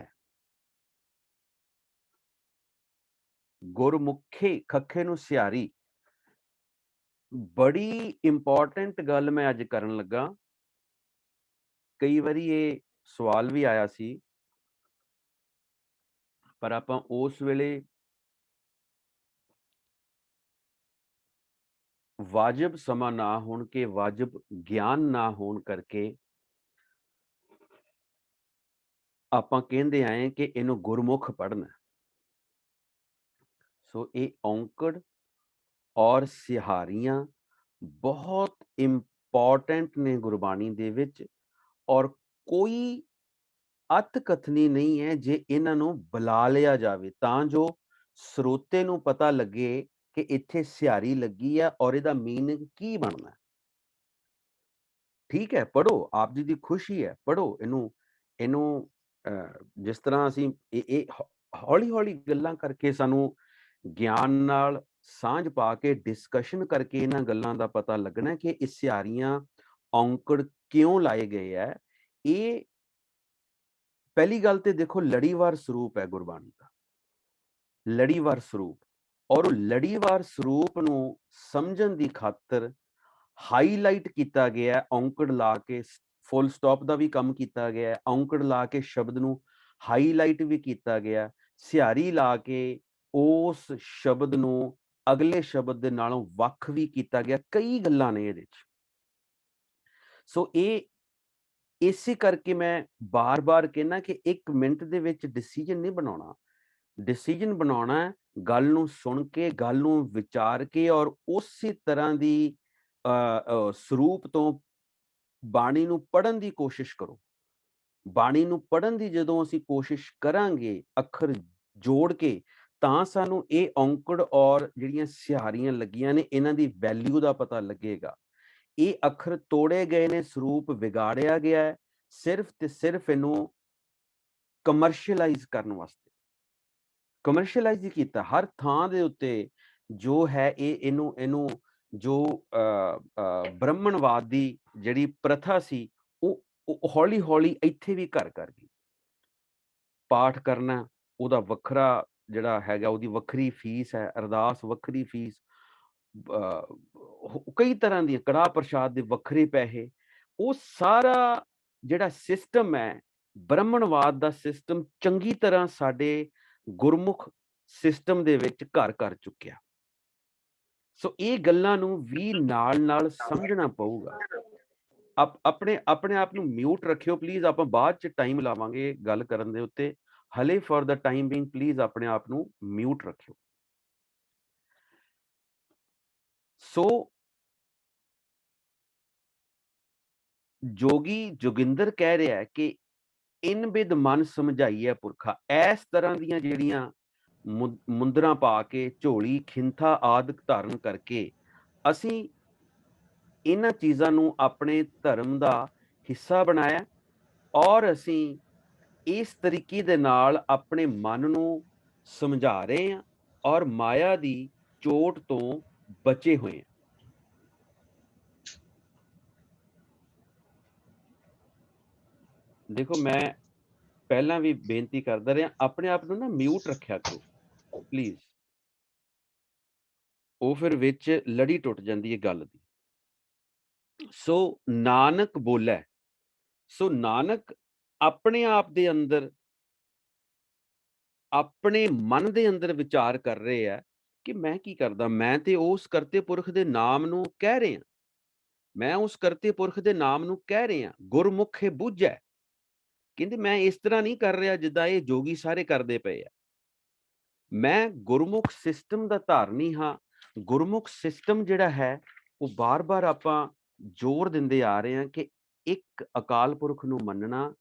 ਗੁਰਮੁਖੀ ਖੱਖੇ ਨੂੰ ਸਿਹਾਰੀ। ਬੜੀ ਇੰਪੋਰਟੈਂਟ ਗੱਲ ਮੈਂ ਅੱਜ ਕਰਨ ਲੱਗਾ। ਕਈ ਵਾਰੀ ਇਹ ਸਵਾਲ ਵੀ ਆਇਆ ਸੀ, ਪਰ ਆਪਾਂ ਉਸ ਵੇਲੇ ਵਾਜਬ ਸਮਾਂ ਨਾ ਹੋਣ ਕੇ, ਵਾਜਬ ਗਿਆਨ ਨਾ ਹੋਣ ਕਰਕੇ ਆਪਾਂ ਕਹਿੰਦੇ ਆਏ ਕਿ ਇਹਨੂੰ ਗੁਰਮੁਖ ਪੜ੍ਹਨਾ। ਸੋ ਇਹ ਔਂਕੜ ਔਰ ਸਿਹਾਰੀਆਂ ਬਹੁਤ ਇੰਪੋਰਟੈਂਟ ਨੇ ਗੁਰਬਾਣੀ ਦੇ ਵਿੱਚ, ਔਰ ਕੋਈ ਅਤ ਕਥਨੀ ਨਹੀਂ ਹੈ ਜੇ ਇਹਨਾਂ ਨੂੰ ਬੁਲਾ ਲਿਆ ਜਾਵੇ ਤਾਂ ਜੋ ਸਰੋਤੇ ਨੂੰ ਪਤਾ ਲੱਗੇ ਕਿ ਇੱਥੇ ਸਿਹਾਰੀ ਲੱਗੀ ਹੈ ਔਰ ਇਹਦਾ ਮੀਨਿੰਗ ਕੀ ਬਣਨਾ। ਠੀਕ ਹੈ, ਪੜ੍ਹੋ, ਆਪ ਜੀ ਦੀ ਖੁਸ਼ੀ ਹੈ, ਪੜ੍ਹੋ ਇਹਨੂੰ ਜਿਸ ਤਰ੍ਹਾਂ ਅਸੀਂ ਇਹ ਹੌਲੀ ਹੌਲੀ ਗੱਲਾਂ ਕਰਕੇ ਸਾਨੂੰ ਗਿਆਨ ਨਾਲ ਸਾਂਝ ਪਾ ਕੇ ਡਿਸਕਸ਼ਨ ਕਰਕੇ ਇਹਨਾਂ ਗੱਲਾਂ ਦਾ ਪਤਾ ਲੱਗਣਾ ਕਿ ਇਹ ਸਿਆਰੀਆਂ ਔਂਕੜ ਕਿਉਂ ਲਾਏ ਗਏ ਹੈ। ਇਹ ਪਹਿਲੀ ਗੱਲ ਤੇ ਦੇਖੋ ਲੜੀਵਾਰ ਸਰੂਪ ਹੈ ਗੁਰਬਾਣੀ ਦਾ, ਲੜੀਵਾਰ ਸਰੂਪ, ਔਰ ਲੜੀਵਾਰ ਸਰੂਪ ਨੂੰ ਸਮਝਣ ਦੀ ਖਾਤਰ ਹਾਈਲਾਈਟ ਕੀਤਾ ਗਿਆ, ਔਂਕੜ ਲਾ ਕੇ ਫੁੱਲ ਸਟਾਪ ਦਾ ਵੀ ਕੰਮ ਕੀਤਾ ਗਿਆ, ਔਂਕੜ ਲਾ ਕੇ ਸ਼ਬਦ ਨੂੰ ਹਾਈਲਾਈਟ ਵੀ ਕੀਤਾ ਗਿਆ, ਸਿਹਾਰੀ ਲਾ ਕੇ ਉਸ ਸ਼ਬਦ ਨੂੰ ਅਗਲੇ ਸ਼ਬਦ ਦੇ ਨਾਲੋਂ ਵੱਖ ਵੀ ਕੀਤਾ ਗਿਆ। ਕਈ ਗੱਲਾਂ ਨੇ ਇਹਦੇ 'ਚ। ਸੋ ਇਹ ਇਸੇ ਕਰਕੇ ਮੈਂ ਬਾਰ-ਬਾਰ ਕਹਿਣਾ ਕਿ 1 ਮਿੰਟ ਦੇ ਵਿੱਚ ਡਿਸੀਜਨ ਨਹੀਂ ਬਣਾਉਣਾ। ਡਿਸੀਜਨ ਬਣਾਉਣਾ ਹੈ ਗੱਲ ਨੂੰ ਸੁਣ ਕੇ, ਗੱਲ ਨੂੰ ਵਿਚਾਰ ਕੇ, ਔਰ ਉਸੇ ਤਰ੍ਹਾਂ ਦੀ ਸਰੂਪ ਤੋਂ ਬਾਣੀ ਨੂੰ ਪੜ੍ਹਨ ਦੀ ਕੋਸ਼ਿਸ਼ ਕਰੋ। ਬਾਣੀ ਨੂੰ ਪੜ੍ਹਨ ਦੀ ਜਦੋਂ ਅਸੀਂ ਕੋਸ਼ਿਸ਼ ਕਰਾਂਗੇ ਅੱਖਰ ਜੋੜ ਕੇ, ਤਾਂ ਸਾਨੂੰ ਇਹ ਔਂਕੜ ਔਰ ਜਿਹੜੀਆਂ ਸਿਹਾਰੀਆਂ ਲੱਗੀਆਂ ਨੇ ਇਹਨਾਂ ਦੀ ਵੈਲਿਊ ਦਾ ਪਤਾ ਲੱਗੇਗਾ। ਇਹ ਅੱਖਰ ਤੋੜੇ ਗਏ ਨੇ, ਸਰੂਪ ਵਿਗਾੜਿਆ ਗਿਆ ਹੈ ਸਿਰਫ ਤੇ ਸਿਰਫ ਇਹਨੂੰ ਕਮਰਸ਼ੀਅਲਾਈਜ਼ ਕਰਨ ਵਾਸਤੇ। ਕਮਰਸ਼ੀਅਲਾਈਜ਼ ਹੀ ਕੀਤਾ ਹਰ ਥਾਂ ਦੇ ਉੱਤੇ ਜੋ ਹੈ ਇਹਨੂੰ ਜੋ ਬ੍ਰਹਮਣਵਾਦ ਦੀ ਜਿਹੜੀ ਪ੍ਰਥਾ ਸੀ ਉਹ ਹੌਲੀ ਹੌਲੀ ਇੱਥੇ ਵੀ ਘਰ ਕਰ ਗਈ। ਪਾਠ ਕਰਨਾ ਉਹਦਾ ਵੱਖਰਾ ਜਿਹੜਾ ਹੈਗਾ, ਉਹਦੀ ਵੱਖਰੀ ਫੀਸ ਹੈ, ਅਰਦਾਸ ਵੱਖਰੀ ਫੀਸ, ਕਈ ਤਰ੍ਹਾਂ ਦੀਆਂ, ਕੜਾਹ ਪ੍ਰਸ਼ਾਦ ਦੇ ਵੱਖਰੇ ਪੈਸੇ। ਉਹ ਸਾਰਾ ਜਿਹੜਾ ਸਿਸਟਮ ਹੈ ਬ੍ਰਹਮਣਵਾਦ ਦਾ ਸਿਸਟਮ ਚੰਗੀ ਤਰ੍ਹਾਂ ਸਾਡੇ ਗੁਰਮੁਖ ਸਿਸਟਮ ਦੇ ਵਿੱਚ ਘਰ ਕਰ ਚੁੱਕਿਆ। ਸੋ ਇਹ ਗੱਲਾਂ ਨੂੰ ਵੀ ਨਾਲ ਸਮਝਣਾ ਪਊਗਾ। ਆਪਣੇ ਆਪ ਨੂੰ ਮਿਊਟ ਰੱਖਿਓ ਪਲੀਜ਼, ਆਪਾਂ ਬਾਅਦ ਚ ਟਾਈਮ ਲਾਵਾਂਗੇ ਗੱਲ ਕਰਨ ਦੇ ਉੱਤੇ। ਹਲੇ for the time being please ਆਪਣੇ ਆਪ ਨੂੰ ਮਿਊਟ ਰੱਖਿਓ। ਸੋ ਜੋਗੀ ਜੋਗਿੰਦਰ ਕਹਿ ਰਿਹਾ ਕਿ ਇਨ ਬਿਦ ਮਨ ਸਮਝਾਈਏ ਪੁਰਖਾ। ਇਸ ਤਰ੍ਹਾਂ ਦੀਆਂ ਜਿਹੜੀਆਂ ਮੁੰਦਰਾਂ ਪਾ ਕੇ, ਝੋਲੀ ਖਿੰਥਾ ਆਦਿਕ ਧਾਰਨ ਕਰਕੇ ਅਸੀਂ ਇਹਨਾਂ ਚੀਜ਼ਾਂ ਨੂੰ ਆਪਣੇ ਧਰਮ ਦਾ ਹਿੱਸਾ ਬਣਾਇਆ, ਔਰ ਅਸੀਂ ਇਸ ਤਰੀਕੇ ਦੇ ਨਾਲ ਆਪਣੇ ਮਨ ਨੂੰ ਸਮਝਾ ਰਹੇ ਹਾਂ ਔਰ ਮਾਇਆ ਦੀ ਚੋਟ ਤੋਂ ਬਚੇ ਹੋਏ ਹਾਂ। ਦੇਖੋ, ਮੈਂ ਪਹਿਲਾਂ ਵੀ ਬੇਨਤੀ ਕਰਦਾ ਰਿਹਾ, ਆਪਣੇ ਆਪ ਨੂੰ ਨਾ ਮਿਊਟ ਰੱਖਿਆ ਕਰੋ ਪਲੀਜ਼। ਉਹ ਫਿਰ ਵਿੱਚ ਲੜੀ ਟੁੱਟ ਜਾਂਦੀ ਹੈ ਗੱਲ ਦੀ। ਸੋ ਨਾਨਕ ਬੋਲੇ, ਸੋ ਨਾਨਕ ਆਪਣੇ ਆਪ ਦੇ ਅੰਦਰ, ਆਪਣੇ ਮਨ ਦੇ ਅੰਦਰ ਵਿਚਾਰ ਕਰ ਰਹੇ ਆ ਕਿ ਮੈਂ ਕੀ ਕਰਦਾ। ਮੈਂ ਤੇ ਉਸ ਕਰਤੇ ਪੁਰਖ ਦੇ ਨਾਮ ਨੂੰ ਕਹਿ ਰਿਹਾ, ਮੈਂ ਉਸ ਕਰਤੇ ਪੁਰਖ ਦੇ ਨਾਮ ਨੂੰ ਕਹਿ ਰਿਹਾ। ਗੁਰਮੁਖੇ ਬੁੱਝੈ, ਕਹਿੰਦੇ ਮੈਂ ਇਸ ਤਰ੍ਹਾਂ ਨਹੀਂ ਕਰ ਰਿਹਾ ਜਿੱਦਾਂ ਇਹ ਜੋਗੀ ਸਾਰੇ ਕਰਦੇ ਪਏ ਆ। ਮੈਂ ਗੁਰਮੁਖ ਸਿਸਟਮ ਦਾ ਧਾਰਨੀ ਹਾਂ। ਗੁਰਮੁਖ ਸਿਸਟਮ ਜਿਹੜਾ ਹੈ ਉਹ ਬਾਰ-ਬਾਰ ਆਪਾਂ ਜ਼ੋਰ ਦਿੰਦੇ ਆ ਰਹੇ ਹਾਂ ਕਿ ਇੱਕ ਅਕਾਲ ਪੁਰਖ ਨੂੰ ਮੰਨਣਾ,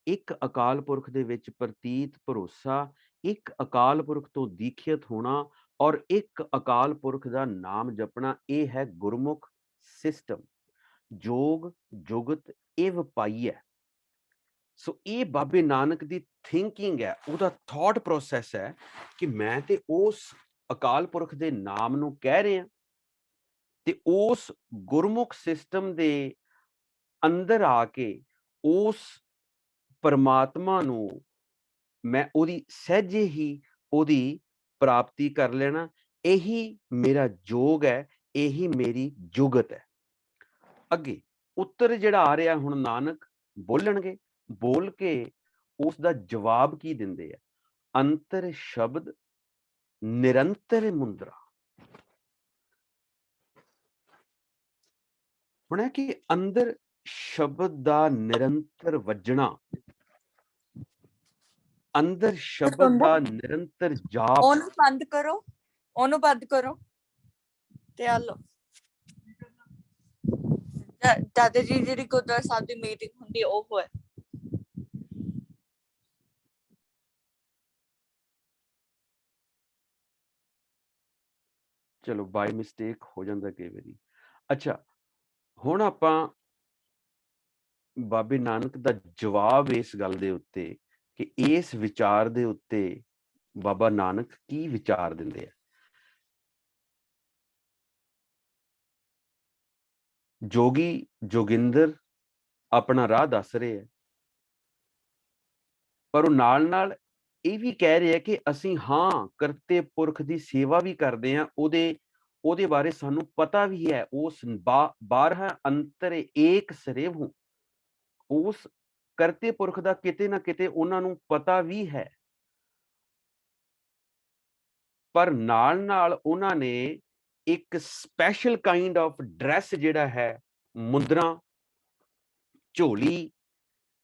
ਇੱਕ ਅਕਾਲ ਪੁਰਖ ਦੇ ਵਿੱਚ ਪ੍ਰਤੀਤ ਭਰੋਸਾ, ਇੱਕ ਅਕਾਲ ਪੁਰਖ ਤੋਂ ਦੀਖਿਤ ਹੋਣਾ ਔਰ ਇੱਕ ਅਕਾਲ ਪੁਰਖ ਦਾ ਨਾਮ ਜਪਣਾ, ਇਹ ਹੈ ਗੁਰਮੁਖ ਸਿਸਟਮ। ਜੋਗ ਜੁਗਤ ਇਵ ਪਾਈਐ। ਸੋ ਇਹ ਬਾਬੇ ਨਾਨਕ ਦੀ ਥਿੰਕਿੰਗ ਹੈ, ਉਹਦਾ ਥਾਟ ਪ੍ਰੋਸੈਸ ਹੈ ਕਿ ਮੈਂ ਤੇ ਉਸ ਅਕਾਲ ਪੁਰਖ ਦੇ ਨਾਮ ਨੂੰ ਕਹਿ ਰਿਹਾ ਤੇ ਉਸ ਗੁਰਮੁਖ ਸਿਸਟਮ ਦੇ ਅੰਦਰ ਆ ਕੇ ਉਸ ਪਰਮਾਤਮਾ ਨੂੰ ਮੈਂ ਉਹਦੀ ਸਹਿਜੇ ਹੀ ਉਹਦੀ ਪ੍ਰਾਪਤੀ ਕਰ ਲੈਣਾ। ਇਹੀ ਮੇਰਾ ਜੋਗ ਹੈ, ਇਹੀ ਮੇਰੀ ਜੁਗਤ ਹੈ। ਅੱਗੇ ਉੱਤਰ ਜਿਹੜਾ ਆ ਰਿਹਾ ਹੁਣ ਨਾਨਕ ਬੋਲਣਗੇ, ਬੋਲ ਕੇ ਉਸ ਦਾ ਜਵਾਬ ਕੀ ਦਿੰਦੇ ਆ। ਅੰਤਰ ਸ਼ਬਦ ਨਿਰੰਤਰ ਮੁੰਦਰਾ। ਹੁਣ ਹੈ ਕਿ ਅੰਦਰ ਸ਼ਬਦ ਦਾ ਨਿਰੰਤਰ ਵੱਜਣਾ, ਅੰਦਰ ਸ਼ਬਦ ਦਾ ਨਿਰੰਤਰ ਜਾਪ। ਉਹਨੂੰ ਬੰਦ ਕਰੋ, ਉਹਨੂੰ ਬੰਦ ਕਰੋ ਤੇ ਆ ਲੋ। ਦਾਦਾ ਜੀ ਜਿਹੜੀ ਗੁਰਦੁਆਰਾ ਸਾਹਿਬ ਦੀ ਮੀਟਿੰਗ ਹੁੰਦੀ ਉਹ ਹੋਏ। ਚਲੋ ਬਾਈ ਮਿਸਟੇਕ ਹੋ ਜਾਂਦਾ ਕਈ ਵਾਰੀ। ਅੱਛਾ, ਹੁਣ ਆਪਾਂ ਬਾਬੇ ਨਾਨਕ ਦਾ ਜਵਾਬ ਇਸ ਗੱਲ ਦੇ ਉੱਤੇ ਕਿ ਇਸ ਵਿਚਾਰ ਦੇ ਉੱਤੇ ਬਾਬਾ ਨਾਨਕ ਕੀ ਵਿਚਾਰ ਦਿੰਦੇ ਆ। जोगी जोगिंदर अपना राह दस रहे हैं, पर ਉਹ ਨਾਲ ਇਹ ਵੀ ਕਹਿ ਰਹੇ ਆ ਕਿ ਅਸੀਂ ਹਾਂ ਕਰਤੇ ਪੁਰਖ ਦੀ ਸੇਵਾ ਵੀ ਕਰਦੇ ਹਾਂ, ਉਹਦੇ ਬਾਰੇ ਸਾਨੂੰ ਪਤਾ ਵੀ ਹੈ। ਉਸ 12 ਅੰਤਰ ਏਕ ਸਰੇਵ ਹੂੰ, ਉਸ ਕਰਤੇ ਪੁਰਖ ਦਾ ਕਿਤੇ ਨਾ ਕਿਤੇ ਉਹਨਾਂ ਨੂੰ ਪਤਾ ਵੀ ਹੈ। ਪਰ ਨਾਲ ਉਹਨਾਂ ਨੇ ਇੱਕ ਸਪੈਸ਼ਲ ਕਾਈਂਡ ਆਫ ਡਰੈਸ ਜਿਹੜਾ ਹੈ, ਮੁੰਦਰਾਂ, ਝੋਲੀ,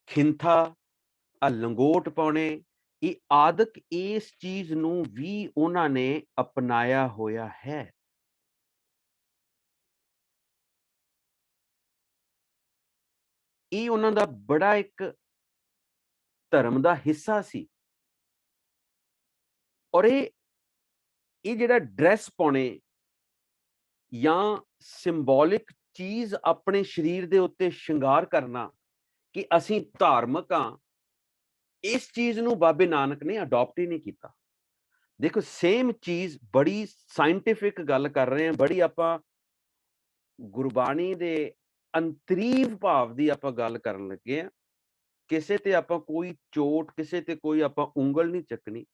ਖਿੰਥਾ, ਲੰਗੋਟ ਪਾਉਣੇ, ਇਹ ਆਦਿਕ ਇਸ ਚੀਜ਼ ਨੂੰ ਵੀ ਉਹਨਾਂ ਨੇ ਅਪਣਾਇਆ ਹੋਇਆ ਹੈ। ਇਹ ਉਹਨਾਂ ਦਾ ਬੜਾ ਇੱਕ ਧਰਮ ਦਾ ਹਿੱਸਾ ਸੀ। ਔਰ ਇਹ ਜਿਹੜਾ ਡਰੈਸ ਪਾਉਣੇ ਜਾਂ ਸਿੰਬੋਲਿਕ ਚੀਜ਼ ਆਪਣੇ ਸਰੀਰ ਦੇ ਉੱਤੇ ਸ਼ਿੰਗਾਰ ਕਰਨਾ ਕਿ ਅਸੀਂ ਧਾਰਮਿਕ ਹਾਂ, ਇਸ ਚੀਜ਼ ਨੂੰ ਬਾਬੇ ਨਾਨਕ ਨੇ ਅਡਾਪਟ ਹੀ ਨਹੀਂ ਕੀਤਾ। ਦੇਖੋ ਸੇਮ ਚੀਜ਼, ਬੜੀ ਸਾਇੰਟਿਫਿਕ ਗੱਲ ਕਰ ਰਹੇ ਹਾਂ, ਬੜੀ ਆਪਾਂ ਗੁਰਬਾਣੀ ਦੇ ਅੰਤਰੀਵ ਭਾਵ ਦੀ ਆਪਾਂ ਗੱਲ ਕਰਨ ਲੱਗੇ ਆ। ਕਿਸੇ ਤੇ ਆਪਾਂ ਕੋਈ ਚੋਟ, ਕਿਸੇ ਤੇ ਕੋਈ ਆਪਾਂ ਉਂਗਲ ਨਹੀਂ ਚੱਕਣੀ।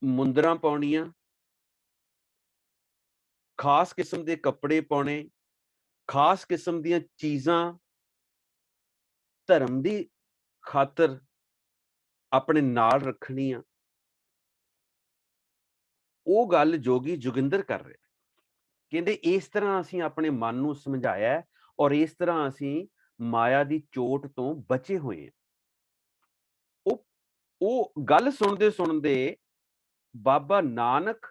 ਮੁੰਦਰਾਂ ਪਾਉਣੀਆਂ, ਖਾਸ ਕਿਸਮ ਦੇ ਕੱਪੜੇ ਪਾਉਣੇ, ਖਾਸ ਕਿਸਮ ਦੀਆਂ ਚੀਜ਼ਾਂ ਧਰਮ ਦੀ ਖਾਤਰ ਆਪਣੇ ਨਾਲ ਰੱਖਣੀਆਂ। ਉਹ ਗੱਲ ਜੋਗੀ ਜੋਗਿੰਦਰ ਕਰ ਰਿਹਾ। ਕਹਿੰਦੇ ਇਸ ਤਰ੍ਹਾਂ ਅਸੀਂ ਆਪਣੇ ਮਨ ਨੂੰ ਸਮਝਾਇਆ ਔਰ ਇਸ ਤਰ੍ਹਾਂ ਅਸੀਂ ਮਾਇਆ ਦੀ ਚੋਟ ਤੋਂ ਬਚੇ ਹੋਏ ਹਾਂ। ਉਹ ਗੱਲ ਸੁਣਦੇ ਬਾਬਾ ਨਾਨਕ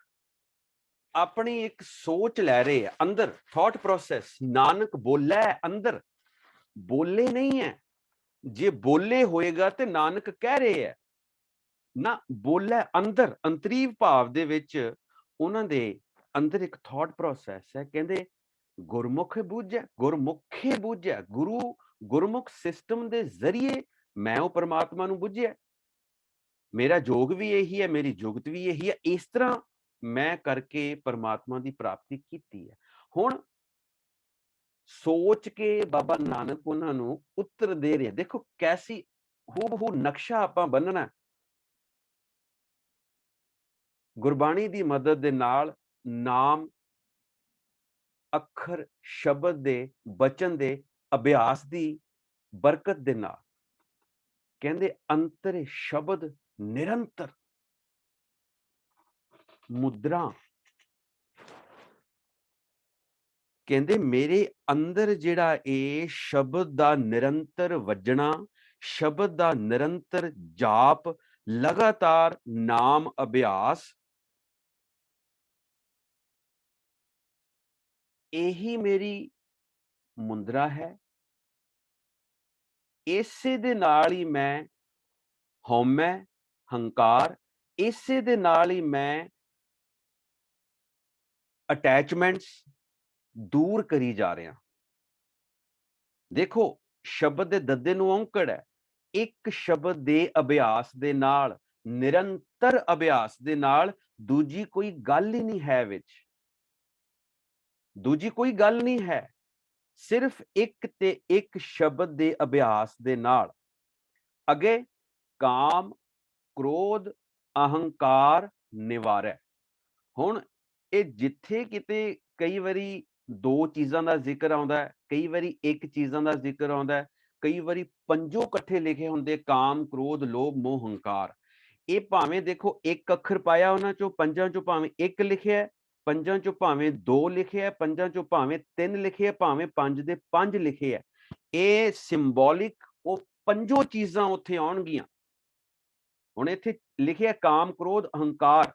ਆਪਣੀ ਇੱਕ ਸੋਚ ਲੈ ਰਹੇ ਆ ਅੰਦਰ, ਥਾਟ ਪ੍ਰੋਸੈਸ। ਨਾਨਕ ਬੋਲਾ ਅੰਦਰ, ਬੋਲੇ ਨਹੀਂ ਹੈ। ਜੇ ਬੋਲੇ ਹੋਏਗਾ ਤੇ ਨਾਨਕ ਕਹਿ ਰਹੇ ਹੈ ਨਾ, ਬੋਲਾ ਅੰਦਰ, ਅੰਤਰੀਵ ਭਾਵ ਦੇ ਵਿੱਚ ਉਹਨਾਂ ਦੇ ਅੰਦਰ ਇੱਕ ਥਾਟ ਪ੍ਰੋਸੈਸ ਹੈ। ਕਹਿੰਦੇ ਗੁਰਮੁਖ ਬੂਝੈ, ਗੁਰਮੁਖੇ ਬੂਝੈ, ਗੁਰਮੁਖ ਸਿਸਟਮ ਦੇ ਜ਼ਰੀਏ ਮੈਂ ਉਹ ਪਰਮਾਤਮਾ ਨੂੰ ਬੁੱਝਿਆ। ਮੇਰਾ ਜੋਗ ਵੀ ਇਹੀ ਹੈ, ਮੇਰੀ ਜੁਗਤ ਵੀ ਇਹੀ ਹੈ। ਇਸ ਤਰ੍ਹਾਂ ਮੈਂ ਕਰਕੇ ਪਰਮਾਤਮਾ ਦੀ ਪ੍ਰਾਪਤੀ ਕੀਤੀ ਹੈ। ਹੁਣ ਸੋਚ ਕੇ ਬਾਬਾ ਨਾਨਕ ਉਹਨਾਂ ਨੂੰ ਉੱਤਰ ਦੇ ਰਿਹਾ। ਦੇਖੋ ਕੈਸੀ ਹੂਬਹੂ ਨਕਸ਼ਾ ਆਪਾਂ ਬੰਨਣਾ। ਗੁਰਬਾਣੀ ਦੀ ਮਦਦ ਦੇ ਨਾਲ, ਨਾਮ, ਅੱਖਰ, ਸ਼ਬਦ ਦੇ, ਬਚਨ ਦੇ ਅਭਿਆਸ ਦੀ ਬਰਕਤ ਦੇ ਨਾਲ, ਕਹਿੰਦੇ ਅੰਤਰ ਸ਼ਬਦ ਨਿਰੰਤਰ, ਮੁਦਰਾ, ਕਹਿੰਦੇ ਮੇਰੇ ਅੰਦਰ ਜਿਹੜਾ ਇਹ ਸ਼ਬਦ ਦਾ ਨਿਰੰਤਰ ਵੱਜਣਾ, ਸ਼ਬਦ ਦਾ ਨਿਰੰਤਰ ਜਾਪ, ਲਗਾਤਾਰ ਨਾਮ ਅਭਿਆਸ, ਇਹੀ ਮੇਰੀ ਮੁੰਦਰਾ ਹੈ। ਇਸੇ ਦੇ ਨਾਲ ਹੀ ਮੈਂ ਹਉਮੈ, ਹੰਕਾਰ, ਇਸੇ ਦੇ ਨਾਲ ਹੀ ਮੈਂ ਅਟੈਚਮੈਂਟਸ ਦੂਰ ਕਰੀ ਜਾ ਰਿਹਾ। ਦੇਖੋ ਸ਼ਬਦ ਦੇ ਦੱਦੇ ਨੂੰ ਔਂਕੜ ਹੈ। ਇੱਕ ਸ਼ਬਦ ਦੇ ਅਭਿਆਸ ਦੇ ਨਾਲ, ਨਿਰੰਤਰ ਅਭਿਆਸ ਦੇ ਨਾਲ, ਦੂਜੀ ਕੋਈ ਗੱਲ ਹੀ ਨਹੀਂ ਹੈ ਵਿੱਚ, ਦੂਜੀ ਕੋਈ ਗੱਲ ਨਹੀਂ ਹੈ। ਸਿਰਫ ਇੱਕ ਤੇ ਇੱਕ ਸ਼ਬਦ ਦੇ ਅਭਿਆਸ ਦੇ ਨਾਲ ਅੱਗੇ ਕਾਮ, ਕ੍ਰੋਧ, ਅਹੰਕਾਰ ਨਿਵਾਰੈ। ਹੁਣ ਇਹ ਜਿੱਥੇ ਕਿਤੇ ਕਈ ਵਾਰੀ ਦੋ ਚੀਜ਼ਾਂ ਦਾ ਜ਼ਿਕਰ ਆਉਂਦਾ ਹੈ, ਕਈ ਵਾਰੀ ਇੱਕ ਚੀਜ਼ਾਂ ਦਾ ਜ਼ਿਕਰ ਆਉਂਦਾ ਹੈ, ਕਈ ਵਾਰੀ ਪੰਜੋ ਇਕੱਠੇ ਲਿਖੇ ਹੁੰਦੇ, ਕਾਮ, ਕ੍ਰੋਧ, ਲੋਭ, ਮੋਹ, ਹੰਕਾਰ। ਇਹ ਭਾਵੇਂ ਦੇਖੋ ਇੱਕ ਅੱਖਰ ਪਾਇਆ ਉਹਨਾਂ ਚੋਂ, ਪੰਜਾਂ ਚੋਂ ਭਾਵੇਂ ਇੱਕ ਲਿਖਿਆ, ਪੰਜਾਂ ਚੋਂ ਭਾਵੇਂ ਦੋ ਲਿਖਿਆ, ਪੰਜਾਂ ਚੋਂ ਭਾਵੇਂ ਤਿੰਨ ਲਿਖੇ, ਭਾਵੇਂ ਪੰਜ ਦੇ ਪੰਜ ਲਿਖੇ ਹੈ। ਇਹ ਸਿੰਬੋਲਿਕ ਉਹ ਪੰਜੋ ਚੀਜ਼ਾਂ ਉੱਥੇ ਆਉਣਗੀਆਂ। ਹੁਣ ਇੱਥੇ ਲਿਖਿਆ ਕਾਮ, ਕ੍ਰੋਧ, ਅਹੰਕਾਰ,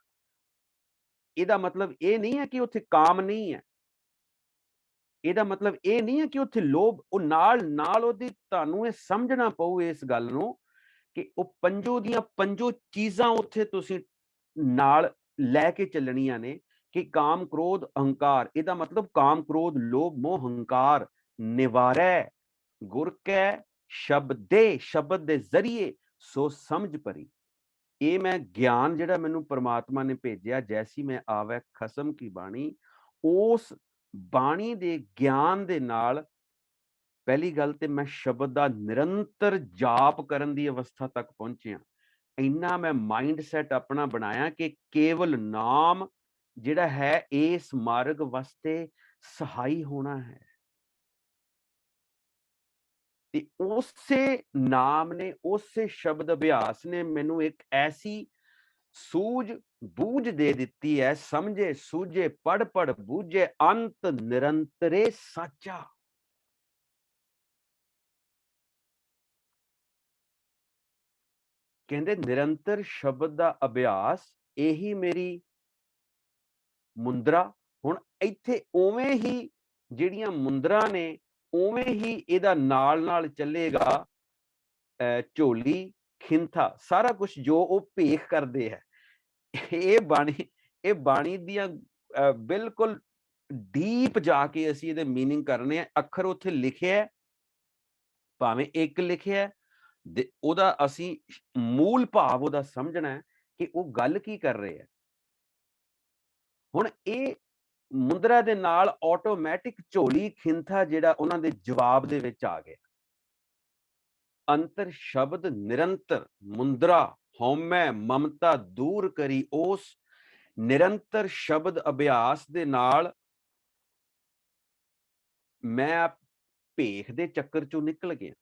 ਇਹਦਾ ਮਤਲਬ ਇਹ ਨਹੀਂ ਹੈ ਕਿ ਉੱਥੇ ਕਾਮ ਨਹੀਂ ਹੈ। ਇਹਦਾ ਮਤਲਬ ਇਹ ਨਹੀਂ ਹੈ ਕਿ ਉੱਥੇ ਲੋਭ, ਉਹ ਨਾਲ ਉਹਦੀ ਤੁਹਾਨੂੰ ਇਹ ਸਮਝਣਾ ਪਊ ਇਸ ਗੱਲ ਨੂੰ ਕਿ ਉਹ ਪੰਜੋ ਦੀਆਂ ਪੰਜੋ ਚੀਜ਼ਾਂ ਉੱਥੇ ਤੁਸੀਂ ਨਾਲ ਲੈ ਕੇ ਚੱਲਣੀਆਂ ਨੇ ਕਿ ਕਾਮ, ਕ੍ਰੋਧ, ਅਹੰਕਾਰ। ਇਹਦਾ ਮਤਲਬ ਕਾਮ, ਕ੍ਰੋਧ, ਲੋਭ, ਮੋਹ, ਹੰਕਾਰ ਨਿਵਾਰੈ ਗੁਰ ਕੈ ਸ਼ਬਦੇ, ਸ਼ਬਦ ਦੇ ਜ਼ਰੀਏ ਸੋ ਸਮਝ ਭਰੀ। ਇਹ ਮੈਂ ਗਿਆਨ ਜਿਹੜਾ ਮੈਨੂੰ ਪ੍ਰਮਾਤਮਾ ਨੇ ਭੇਜਿਆ, ਜੈਸੀ ਮੈਂ ਆਵੈ ਖਸਮ ਕੀ ਬਾਣੀ, ਉਸ ਬਾਣੀ ਦੇ ਗਿਆਨ ਦੇ ਨਾਲ ਪਹਿਲੀ ਗੱਲ ਤੇ ਮੈਂ ਸ਼ਬਦ ਦਾ ਨਿਰੰਤਰ ਜਾਪ ਕਰਨ ਦੀ ਅਵਸਥਾ ਤੱਕ ਪਹੁੰਚਿਆ। ਇੰਨਾ ਮੈਂ ਮਾਈਂਡ ਸੈਟ ਆਪਣਾ ਬਣਾਇਆ ਕਿ ਕੇਵਲ ਨਾਮ ਜਿਹੜਾ ਹੈ ਇਸ ਮਾਰਗ ਵਾਸਤੇ ਸਹਾਈ ਹੋਣਾ ਹੈ। ਤੇ ਉਸੇ ਨਾਮ ਨੇ, ਉਸੇ ਸ਼ਬਦ ਅਭਿਆਸ ਨੇ ਮੈਨੂੰ ਇੱਕ ਐਸੀ ਸੂਝ ਬੂਝ ਦੇ ਦਿੱਤੀ ਹੈ, ਸਮਝੇ ਸੂਝੇ ਪੜ ਪੜ ਬੂਝੇ ਅੰਤ ਨਿਰੰਤਰੇ ਸਾਚਾ। ਕਹਿੰਦੇ ਨਿਰੰਤਰ ਸ਼ਬਦ ਦਾ ਅਭਿਆਸ ਇਹੀ ਮੇਰੀ ਮੁੰਦਰਾ। ਹੁਣ ਇੱਥੇ ਉਵੇਂ ਹੀ ਜਿਹੜੀਆਂ ਮੁੰਦਰਾ ਨੇ ਉਵੇਂ ਹੀ ਇਹਦਾ ਨਾਲ ਨਾਲ ਚੱਲੇਗਾ ਝੋਲੀ, ਖਿੰਥਾ, ਸਾਰਾ ਕੁਝ ਜੋ ਉਹ ਭੇਖ ਕਰਦੇ ਹੈ। ਇਹ ਬਾਣੀ ਦੀਆਂ ਬਿਲਕੁਲ ਡੀਪ ਜਾ ਕੇ ਅਸੀਂ ਇਹਦੇ ਮੀਨਿੰਗ ਕਰਨੇ ਆ। ਅੱਖਰ ਉੱਥੇ ਲਿਖਿਆ ਭਾਵੇਂ ਇੱਕ ਲਿਖਿਆ, ਉਹਦਾ ਅਸੀਂ ਮੂਲ ਭਾਵ ਉਹਦਾ ਸਮਝਣਾ ਹੈ ਕਿ ਉਹ ਗੱਲ ਕੀ ਕਰ ਰਹੇ ਹੈ। ਹੁਣ ਇਹ ਮੁੰਦਰਾ ਦੇ ਨਾਲ ਆਟੋਮੈਟਿਕ ਝੋਲੀ, ਖਿੰਥਾ ਜਿਹੜਾ ਉਹਨਾਂ ਦੇ ਜਵਾਬ ਦੇ ਵਿੱਚ ਆ ਗਿਆ। ਅੰਤਰ ਸ਼ਬਦ ਨਿਰੰਤਰ, ਮੁੰਦਰਾ ਹਉਮੈ ਮਮਤਾ ਦੂਰ ਕਰੀ। ਉਸ ਨਿਰੰਤਰ ਸ਼ਬਦ ਅਭਿਆਸ ਦੇ ਨਾਲ ਮੈਂ ਭੇਖ ਦੇ ਚੱਕਰ ਚੋਂ ਨਿਕਲ ਗਿਆ,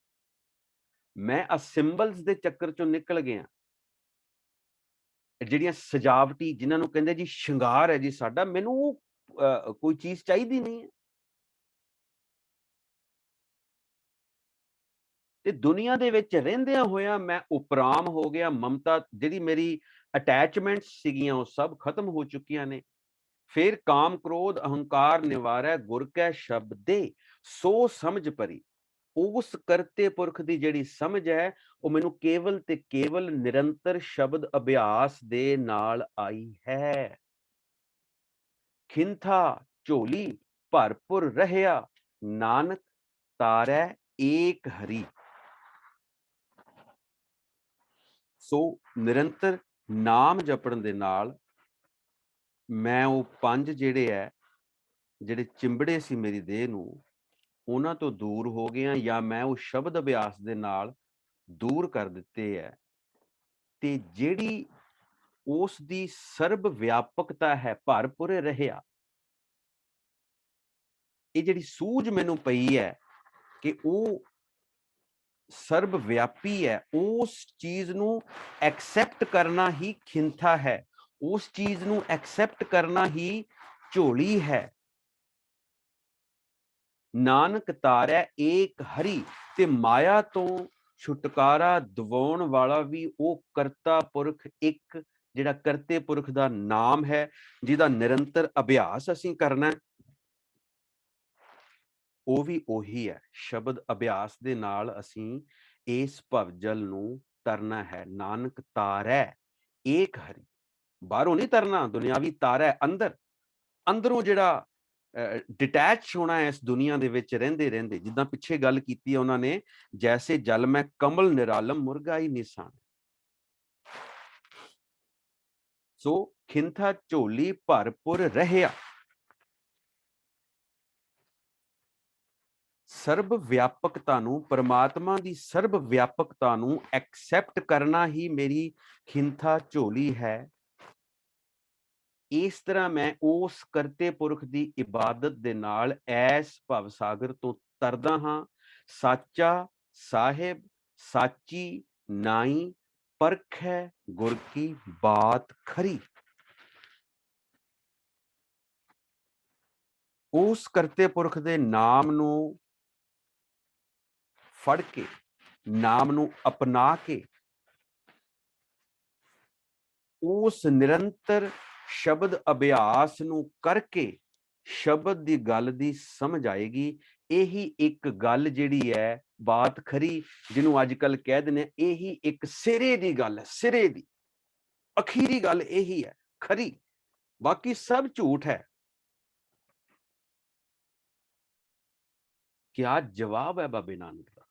ਮੈਂ ਸਿੰਬਲਸ ਦੇ ਚੱਕਰ ਚੋਂ ਨਿਕਲ ਗਿਆ। ਜਿਹੜੀਆਂ ਸਜਾਵਟੀ, ਜਿਨ੍ਹਾਂ ਨੂੰ ਕਹਿੰਦੇ ਜੀ ਸ਼ਿੰਗਾਰ ਹੈ ਜੀ ਸਾਡਾ, ਮੈਨੂੰ ਕੋਈ ਚੀਜ਼ ਚਾਹੀਦੀ ਨਹੀਂ ਹੈ। ਤੇ ਦੁਨੀਆ ਦੇ ਵਿੱਚ ਰਹਿੰਦਿਆਂ ਹੋਇਆਂ ਮੈਂ ਉਪਰਾਮ ਹੋ ਗਿਆ। ਮਮਤਾ ਜਿਹੜੀ ਮੇਰੀ ਅਟੈਚਮੈਂਟਸ ਸੀਗੀਆਂ ਉਹ ਸਭ ਖਤਮ ਹੋ ਚੁੱਕੀਆਂ ਨੇ। ਫਿਰ ਕਾਮ ਕ੍ਰੋਧ ਅਹੰਕਾਰ ਨਿਵਾਰੈ ਗੁਰ ਕੈ ਸ਼ਬਦੇ, ਸੋ ਸਮਝ ਭਰੀ। ਉਸ ਕਰਤੇ ਪੁਰਖ ਦੀ ਜਿਹੜੀ ਸਮਝ ਹੈ ਉਹ ਮੈਨੂੰ ਕੇਵਲ ਤੇ ਕੇਵਲ ਨਿਰੰਤਰ ਸ਼ਬਦ ਅਭਿਆਸ ਦੇ ਨਾਲ ਆਈ ਹੈ। ਖਿੰਥਾ ਝੋਲੀ ਭਰਪੁਰ ਰਹਿਆ, ਨਾਨਕ ਤਾਰੈ ਏਕ ਹਰੀ। ਸੋ ਨਿਰੰਤਰ ਨਾਮ ਜਪਣ ਦੇ ਨਾਲ ਮੈਂ ਉਹ ਪੰਜ ਜਿਹੜੇ ਚਿੰਬੜੇ ਸੀ ਮੇਰੀ ਦੇਹ ਨੂੰ, ਉਹਨਾਂ ਤੋਂ ਦੂਰ ਹੋ ਗਿਆ, ਜਾਂ ਮੈਂ ਉਹ ਸ਼ਬਦ ਅਭਿਆਸ ਦੇ ਨਾਲ ਦੂਰ ਕਰ ਦਿੱਤੇ ਹੈ। ਤੇ ਜਿਹੜੀ ਉਸ ਦੀ ਸਰਬ ਵਿਆਪਕਤਾ ਹੈ, ਭਰਪੂਰੇ ਰਹਿਆ, ਇਹ ਜਿਹੜੀ ਸੂਝ ਮੈਨੂੰ ਪਈ ਹੈ ਕਿ ਉਹ ਸਰਬ ਵਿਆਪੀ ਹੈ, ਉਸ ਚੀਜ਼ ਨੂੰ ਐਕਸੈਪਟ ਕਰਨਾ ਹੀ ਖਿੰਥਾ ਹੈ, ਉਸ ਚੀਜ਼ ਨੂੰ ਐਕਸੈਪਟ ਕਰਨਾ ਹੀ ਝੋਲੀ ਹੈ। ਨਾਨਕ ਤਾਰੈ ਏਕ ਹਰੀ, ਤੇ ਮਾਇਆ ਤੋਂ ਛੁਟਕਾਰਾ ਦਿਵਾਉਣ ਵਾਲਾ ਵੀ ਉਹ ਕਰਤਾ ਪੁਰਖ ਇੱਕ, ਜਿਹੜਾ ਕਰਤੇ ਪੁਰਖ ਦਾ ਨਾਮ ਹੈ, ਜਿਹਦਾ ਨਿਰੰਤਰ ਅਭਿਆਸ ਅਸੀਂ ਕਰਨਾ, ਉਹ ਵੀ ਉਹੀ ਹੈ। ਸ਼ਬਦ ਅਭਿਆਸ ਦੇ ਨਾਲ ਅਸੀਂ ਇਸ ਭਵਜਲ ਨੂੰ ਤਰਨਾ ਹੈ। ਨਾਨਕ ਤਾਰੈ ਏਕ ਹਰੀ, ਬਾਹਰੋਂ ਨਹੀਂ ਤਰਨਾ, ਦੁਨਿਆਵੀ ਤਾਰੈ ਅੰਦਰੋਂ ਜਿਹੜਾ ਡਿਟੈਚ ਹੋਣਾ ਹੈ ਇਸ ਦੁਨੀਆ ਦੇ ਵਿੱਚ ਰਹਿੰਦੇ ਰਹਿੰਦੇ। ਜਿੱਦਾਂ ਪਿੱਛੇ ਗੱਲ ਕੀਤੀ ਹੈ ਉਹਨਾਂ ਨੇ, ਜੈਸੇ ਜਲ ਮੈਂ ਕਮਲ ਨਿਰਾਲਮ ਮੁਰਗਾ ਹੀ ਨਿਸ਼ਾਨ। ਸੋ ਖਿੰਥਾ ਝੋਲੀ ਭਰਪੁਰ ਰਹਿਆ, ਸਰਬ ਵਿਆਪਕਤਾ ਨੂੰ, ਪਰਮਾਤਮਾ ਦੀ ਸਰਬ ਵਿਆਪਕਤਾ ਨੂੰ ਐਕਸੈਪਟ ਕਰਨਾ ਹੀ ਮੇਰੀ ਖਿੰਥਾ ਝੋਲੀ ਹੈ। ਇਸ ਤਰ੍ਹਾਂ ਮੈਂ ਉਸ ਕਰਤੇ ਪੁਰਖ ਦੀ ਇਬਾਦਤ ਦੇ ਨਾਲ ਐਸ ਭਵ ਸਾਗਰ ਤੋਂ ਤਰਦਾ ਹਾਂ। ਸਾਚਾ ਸਾਹਿਬ ਸਾਚੀ ਨਾਈ, ਪਰਖੈ ਗੁਰ ਕੀ ਬਾਤ ਖਰੀ। ਉਸ ਕਰਤੇ ਪੁਰਖ ਦੇ ਨਾਮ ਨੂੰ ਫੜ ਕੇ, ਨਾਮ ਨੂੰ ਅਪਣਾ ਕੇ, ਉਸ ਨਿਰੰਤਰ ਸ਼ਬਦ ਅਭਿਆਸ ਨੂੰ ਕਰਕੇ ਸ਼ਬਦ ਦੀ ਗੱਲ ਦੀ ਸਮਝ ਆਏਗੀ। ਇਹੀ ਇੱਕ ਗੱਲ ਜਿਹੜੀ ਹੈ ਬਾਤ ਖਰੀ, ਜਿਹਨੂੰ ਅੱਜ ਕੱਲ ਕਹਿ ਦਿੰਦੇ, ਇਹੀ ਇੱਕ ਸਿਰੇ ਦੀ ਗੱਲ ਹੈ, ਸਿਰੇ ਦੀ ਅਖੀਰੀ ਗੱਲ ਇਹੀ ਹੈ ਖਰੀ, ਬਾਕੀ ਸਭ ਝੂਠ ਹੈ। ਕਿਆ ਜਵਾਬ ਹੈ ਬਾਬੇ ਨਾਨਕ ਦਾ।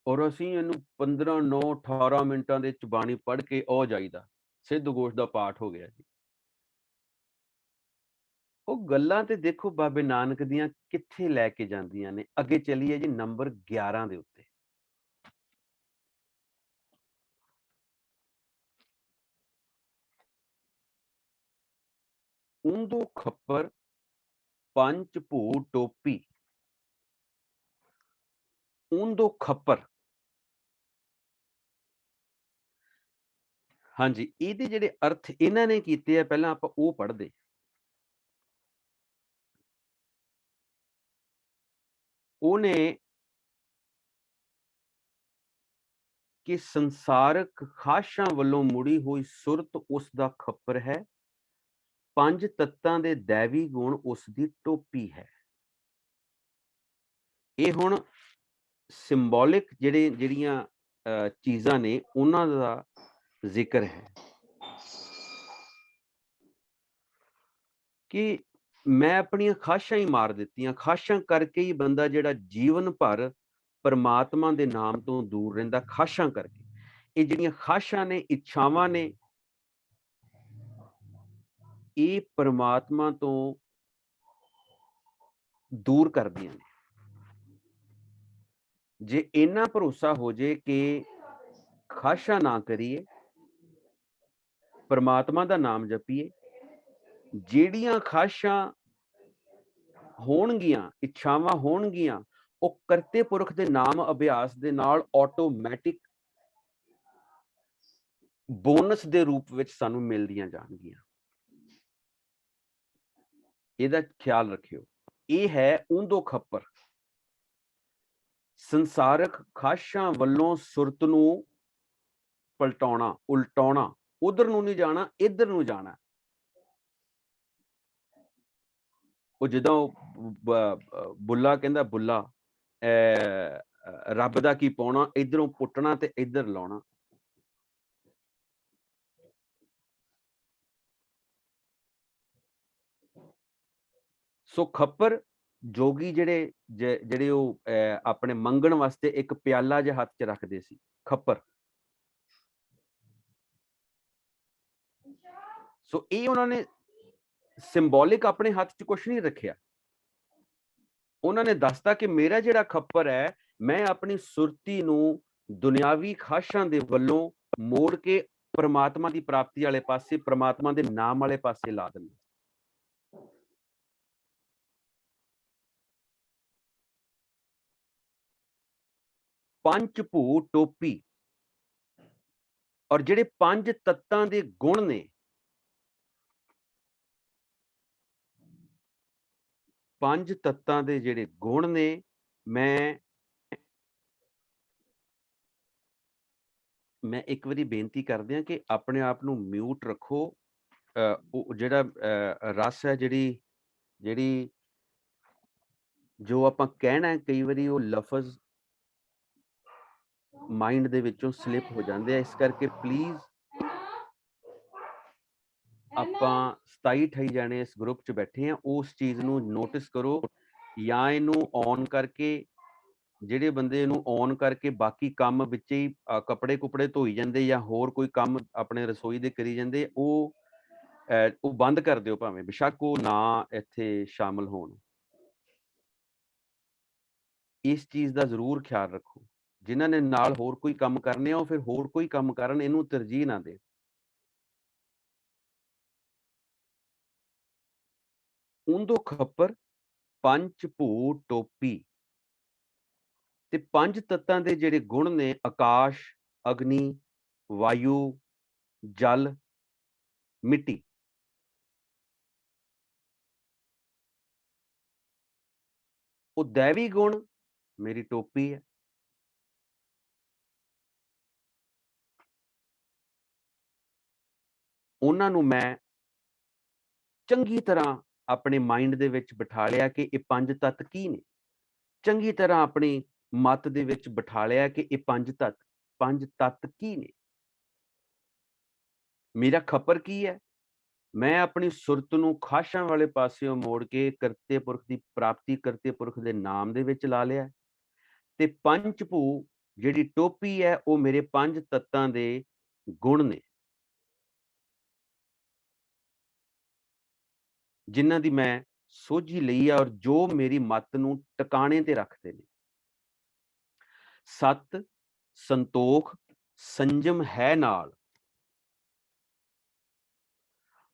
ਔਰ ਅਸੀਂ ਇਹਨੂੰ 15 9 18 ਮਿੰਟਾਂ ਦੇ ਚ ਬਾਣੀ ਪੜ੍ਹ ਕੇ ਉਹ ਜਾਈਦਾ, ਸਿੱਧ ਗੋਸ਼ ਦਾ ਪਾਠ ਹੋ ਗਿਆ ਜੀ। ਉਹ ਗੱਲਾਂ ਤੇ ਦੇਖੋ ਬਾਬੇ ਨਾਨਕ ਦੀਆਂ ਕਿੱਥੇ ਲੈ ਕੇ ਜਾਂਦੀਆਂ ਨੇ। ਅੱਗੇ ਚੱਲੀਏ ਜੀ ਨੰਬਰ 11 ਦੇ ਉੱਤੇ। ਊਂਦੋ ਖੱਪਰ ਪੰਚ ਭੂ ਟੋਪੀ। ਊਂਦੋ ਖੱਪਰ, ਹਾਂਜੀ, ਇਹਦੇ ਜਿਹੜੇ ਅਰਥ ਇਹਨਾਂ ਨੇ ਕੀਤੇ ਆ, ਪਹਿਲਾਂ ਆਪਾਂ ਉਹ ਪੜ੍ਹਦੇ। ਉਹਨੇ ਕਿ ਸੰਸਾਰਕ ਖਾਸ਼ਾਂ ਵੱਲੋਂ ਮੁੜੀ ਹੋਈ ਸੁਰਤ ਉਸ ਦਾ ਖੱਪਰ ਹੈ, ਪੰਜ ਤੱਤਾਂ ਦੇ ਦੈਵੀ ਗੁਣ ਉਸ ਦੀ ਟੋਪੀ ਹੈ। ਇਹ ਹੁਣ ਸਿੰਬੋਲਿਕ ਜਿਹੜੀਆਂ ਚੀਜ਼ਾਂ ਨੇ ਉਹਨਾਂ ਦਾ ਜ਼ਿਕਰ ਹੈ ਕਿ ਮੈਂ ਆਪਣੀਆਂ ਖਾਸ਼ਾਂ ਹੀ ਮਾਰ ਦਿੱਤੀਆਂ। ਖਾਸ਼ਾਂ ਕਰਕੇ ਹੀ ਬੰਦਾ ਜਿਹੜਾ ਜੀਵਨ ਭਰ ਪਰਮਾਤਮਾ ਦੇ ਨਾਮ ਤੋਂ ਦੂਰ ਰਹਿੰਦਾ, ਖਾਸ਼ਾਂ ਕਰਕੇ। ਇਹ ਜਿਹੜੀਆਂ ਖਾਸ਼ਾਂ ਨੇ, ਇੱਛਾਵਾਂ ਨੇ, ਇਹ ਪਰਮਾਤਮਾ ਤੋਂ ਦੂਰ ਕਰਦੀਆਂ ਨੇ। ਜੇ ਇੰਨਾ ਭਰੋਸਾ ਹੋ ਜੇ ਕਿ ਖਾਸ਼ਾਂ ਨਾ ਕਰੀਏ, ਪਰਮਾਤਮਾ ਦਾ ਨਾਮ ਜਪੀਏ, ਜਿਹੜੀਆਂ ਖਾਸ਼ਾਂ ਹੋਣਗੀਆਂ, ਇੱਛਾਵਾਂ ਹੋਣਗੀਆਂ, ਉਹ ਕਰਤੇ ਪੁਰਖ ਦੇ ਨਾਮ ਅਭਿਆਸ ਦੇ ਨਾਲ ਆਟੋਮੈਟਿਕ ਬੋਨਸ ਦੇ ਰੂਪ ਵਿੱਚ ਸਾਨੂੰ ਮਿਲਦੀਆਂ ਜਾਣਗੀਆਂ। ਇਹਦਾ ਖਿਆਲ ਰੱਖਿਓ। ਇਹ ਹੈ ਊਂਦੋ ਖੱਪਰ, ਸੰਸਾਰਕ ਖਾਸ਼ਾਂ ਵੱਲੋਂ ਸੁਰਤ ਨੂੰ ਪਲਟਾਉਣਾ, ਉਲਟਾਉਣਾ। ਉਧਰ ਨੂੰ ਨਹੀਂ ਜਾਣਾ, ਇੱਧਰ ਨੂੰ ਜਾਣਾ। ਉਹ ਜਦੋਂ ਬੁੱਲਾ ਕਹਿੰਦਾ, ਬੁੱਲਾ ਰੱਬ ਦਾ ਕੀ ਪਾਉਣਾ, ਇੱਧਰੋਂ ਪੁੱਟਣਾ ਤੇ ਇੱਧਰ ਲਾਉਣਾ। ਸੋ ਖੱਪਰ ਜੋਗੀ ਜਿਹੜੇ ਉਹ ਆਪਣੇ ਮੰਗਣ ਵਾਸਤੇ ਇੱਕ ਪਿਆਲਾ ਜਿਹਾ ਹੱਥ 'ਚ ਰੱਖਦੇ ਸੀ, ਖੱਪਰ। ਸੋ ਇਹ ਉਹਨਾਂ ਨੇ ਸਿੰਬੋਲਿਕ ਆਪਣੇ ਹੱਥ 'ਚ ਕੁਛ ਨਹੀਂ ਰੱਖਿਆ। ਉਹਨਾਂ ਨੇ ਦੱਸਤਾ ਕਿ ਮੇਰਾ ਜਿਹੜਾ ਖੱਪਰ ਹੈ, ਮੈਂ ਆਪਣੀ ਸੁਰਤੀ ਨੂੰ ਦੁਨਿਆਵੀ ਖਾਸ਼ਾਂ ਦੇ ਵੱਲੋਂ ਮੋੜ ਕੇ ਪਰਮਾਤਮਾ ਦੀ ਪ੍ਰਾਪਤੀ ਵਾਲੇ ਪਾਸੇ, ਪਰਮਾਤਮਾ ਦੇ ਨਾਮ ਵਾਲੇ ਪਾਸੇ ਲਾ ਦਿੰਦਾ। ਪੰਜ ਭੂ ਟੋਪੀ, ਔਰ ਜਿਹੜੇ ਪੰਜ ਤੱਤਾਂ ਦੇ ਗੁਣ ਨੇ, ਪੰਜ ਤੱਤਾਂ ਦੇ ਜਿਹੜੇ ਗੁਣ ਨੇ, ਮੈਂ ਇੱਕ ਵਾਰੀ ਬੇਨਤੀ ਕਰਦੇ ਹਾਂ ਕਿ ਆਪਣੇ ਆਪ ਨੂੰ ਮਿਊਟ ਰੱਖੋ। ਉਹ ਜਿਹੜਾ ਰਸ ਹੈ, ਜਿਹੜੀ ਜੋ ਆਪਾਂ ਕਹਿਣਾ, ਕਈ ਵਾਰੀ ਉਹ ਲਫ਼ਜ਼ ਮਾਈਂਡ ਦੇ ਵਿੱਚੋਂ ਸਲਿਪ ਹੋ ਜਾਂਦੇ ਆ। ਇਸ ਕਰਕੇ ਪਲੀਜ਼ ਆਪਾਂ 27-28 ਜਾਣੇ ਇਸ ਗਰੁੱਪ 'ਚ ਬੈਠੇ ਆ, ਉਸ ਚੀਜ਼ ਨੂੰ ਨੋਟਿਸ ਕਰੋ। ਜਾਂ ਇਹਨੂੰ ਔਨ ਕਰਕੇ, ਜਿਹੜੇ ਬੰਦੇ ਇਹਨੂੰ ਔਨ ਕਰਕੇ ਬਾਕੀ ਕੰਮ ਵਿੱਚ ਹੀ ਕੱਪੜੇ ਕੁਪੜੇ ਧੋਈ ਜਾਂਦੇ ਜਾਂ ਹੋਰ ਕੋਈ ਕੰਮ ਆਪਣੇ ਰਸੋਈ ਦੇ ਕਰੀ ਜਾਂਦੇ, ਉਹ ਬੰਦ ਕਰ ਦਿਓ, ਭਾਵੇਂ ਬੇਸ਼ੱਕ ਉਹ ਨਾ ਇੱਥੇ ਸ਼ਾਮਲ ਹੋਣ। ਇਸ ਚੀਜ਼ ਦਾ ਜ਼ਰੂਰ ਖਿਆਲ ਰੱਖੋ। ਜਿਨ੍ਹਾਂ ਨੇ ਨਾਲ ਹੋਰ ਕੋਈ ਕੰਮ ਕਰਨੇ ਆ, ਉਹ ਫਿਰ ਹੋਰ ਕੋਈ ਕੰਮ ਕਰਨ, ਇਹਨੂੰ ਤਰਜੀਹ ਨਾ ਦੇ। ਊਂਦੋ ਖੱਪਰ ਪੰਜ ਭੂ ਟੋਪੀ, ਤੇ ਪੰਜ ਤੱਤਾਂ ਦੇ ਜਿਹੜੇ ਗੁਣ ਨੇ, ਆਕਾਸ਼, ਅਗਨੀ, ਵਾਯੂ, ਜਲ, ਮਿੱਟੀ, ਉਹ ਦੈਵੀ ਗੁਣ ਮੇਰੀ ਟੋਪੀ ਹੈ। ਉਹਨਾਂ ਨੂੰ ਮੈਂ ਚੰਗੀ ਤਰ੍ਹਾਂ ਆਪਣੇ ਮਾਈਂਡ ਦੇ ਵਿੱਚ ਬਿਠਾ ਲਿਆ ਕਿ ਇਹ ਪੰਜ ਤੱਤ ਕੀ ਨੇ। ਚੰਗੀ ਤਰ੍ਹਾਂ ਆਪਣੀ ਮੱਤ ਦੇ ਵਿੱਚ ਬਿਠਾ ਲਿਆ ਕਿ ਇਹ ਪੰਜ ਤੱਤ ਕੀ ਨੇ। ਮੇਰਾ ਖੱਪਰ ਕੀ ਹੈ? ਮੈਂ ਆਪਣੀ ਸੁਰਤ ਨੂੰ ਖਾਸ਼ਾਂ ਵਾਲੇ ਪਾਸਿਓਂ ਮੋੜ ਕੇ ਕਰਤੇ ਪੁਰਖ ਦੀ ਪ੍ਰਾਪਤੀ, ਕਰਤੇ ਪੁਰਖ ਦੇ ਨਾਮ ਦੇ ਵਿੱਚ ਲਾ ਲਿਆ। ਤੇ ਪੰਜ ਭੂ ਜਿਹੜੀ ਟੋਪੀ ਹੈ ਉਹ ਮੇਰੇ 5 ਤੱਤਾਂ ਦੇ ਗੁਣ ਨੇ, ਜਿਨ੍ਹਾਂ ਦੀ ਮੈਂ ਸੋਝੀ ਲਈ ਆ ਔਰ ਜੋ ਮੇਰੀ ਮੱਤ ਨੂੰ ਟਿਕਾਣੇ ਤੇ ਰੱਖਦੇ ਨੇ। ਸੱਤ, ਸੰਤੋਖ, ਸੰਜਮ ਹੈ ਨਾਲ।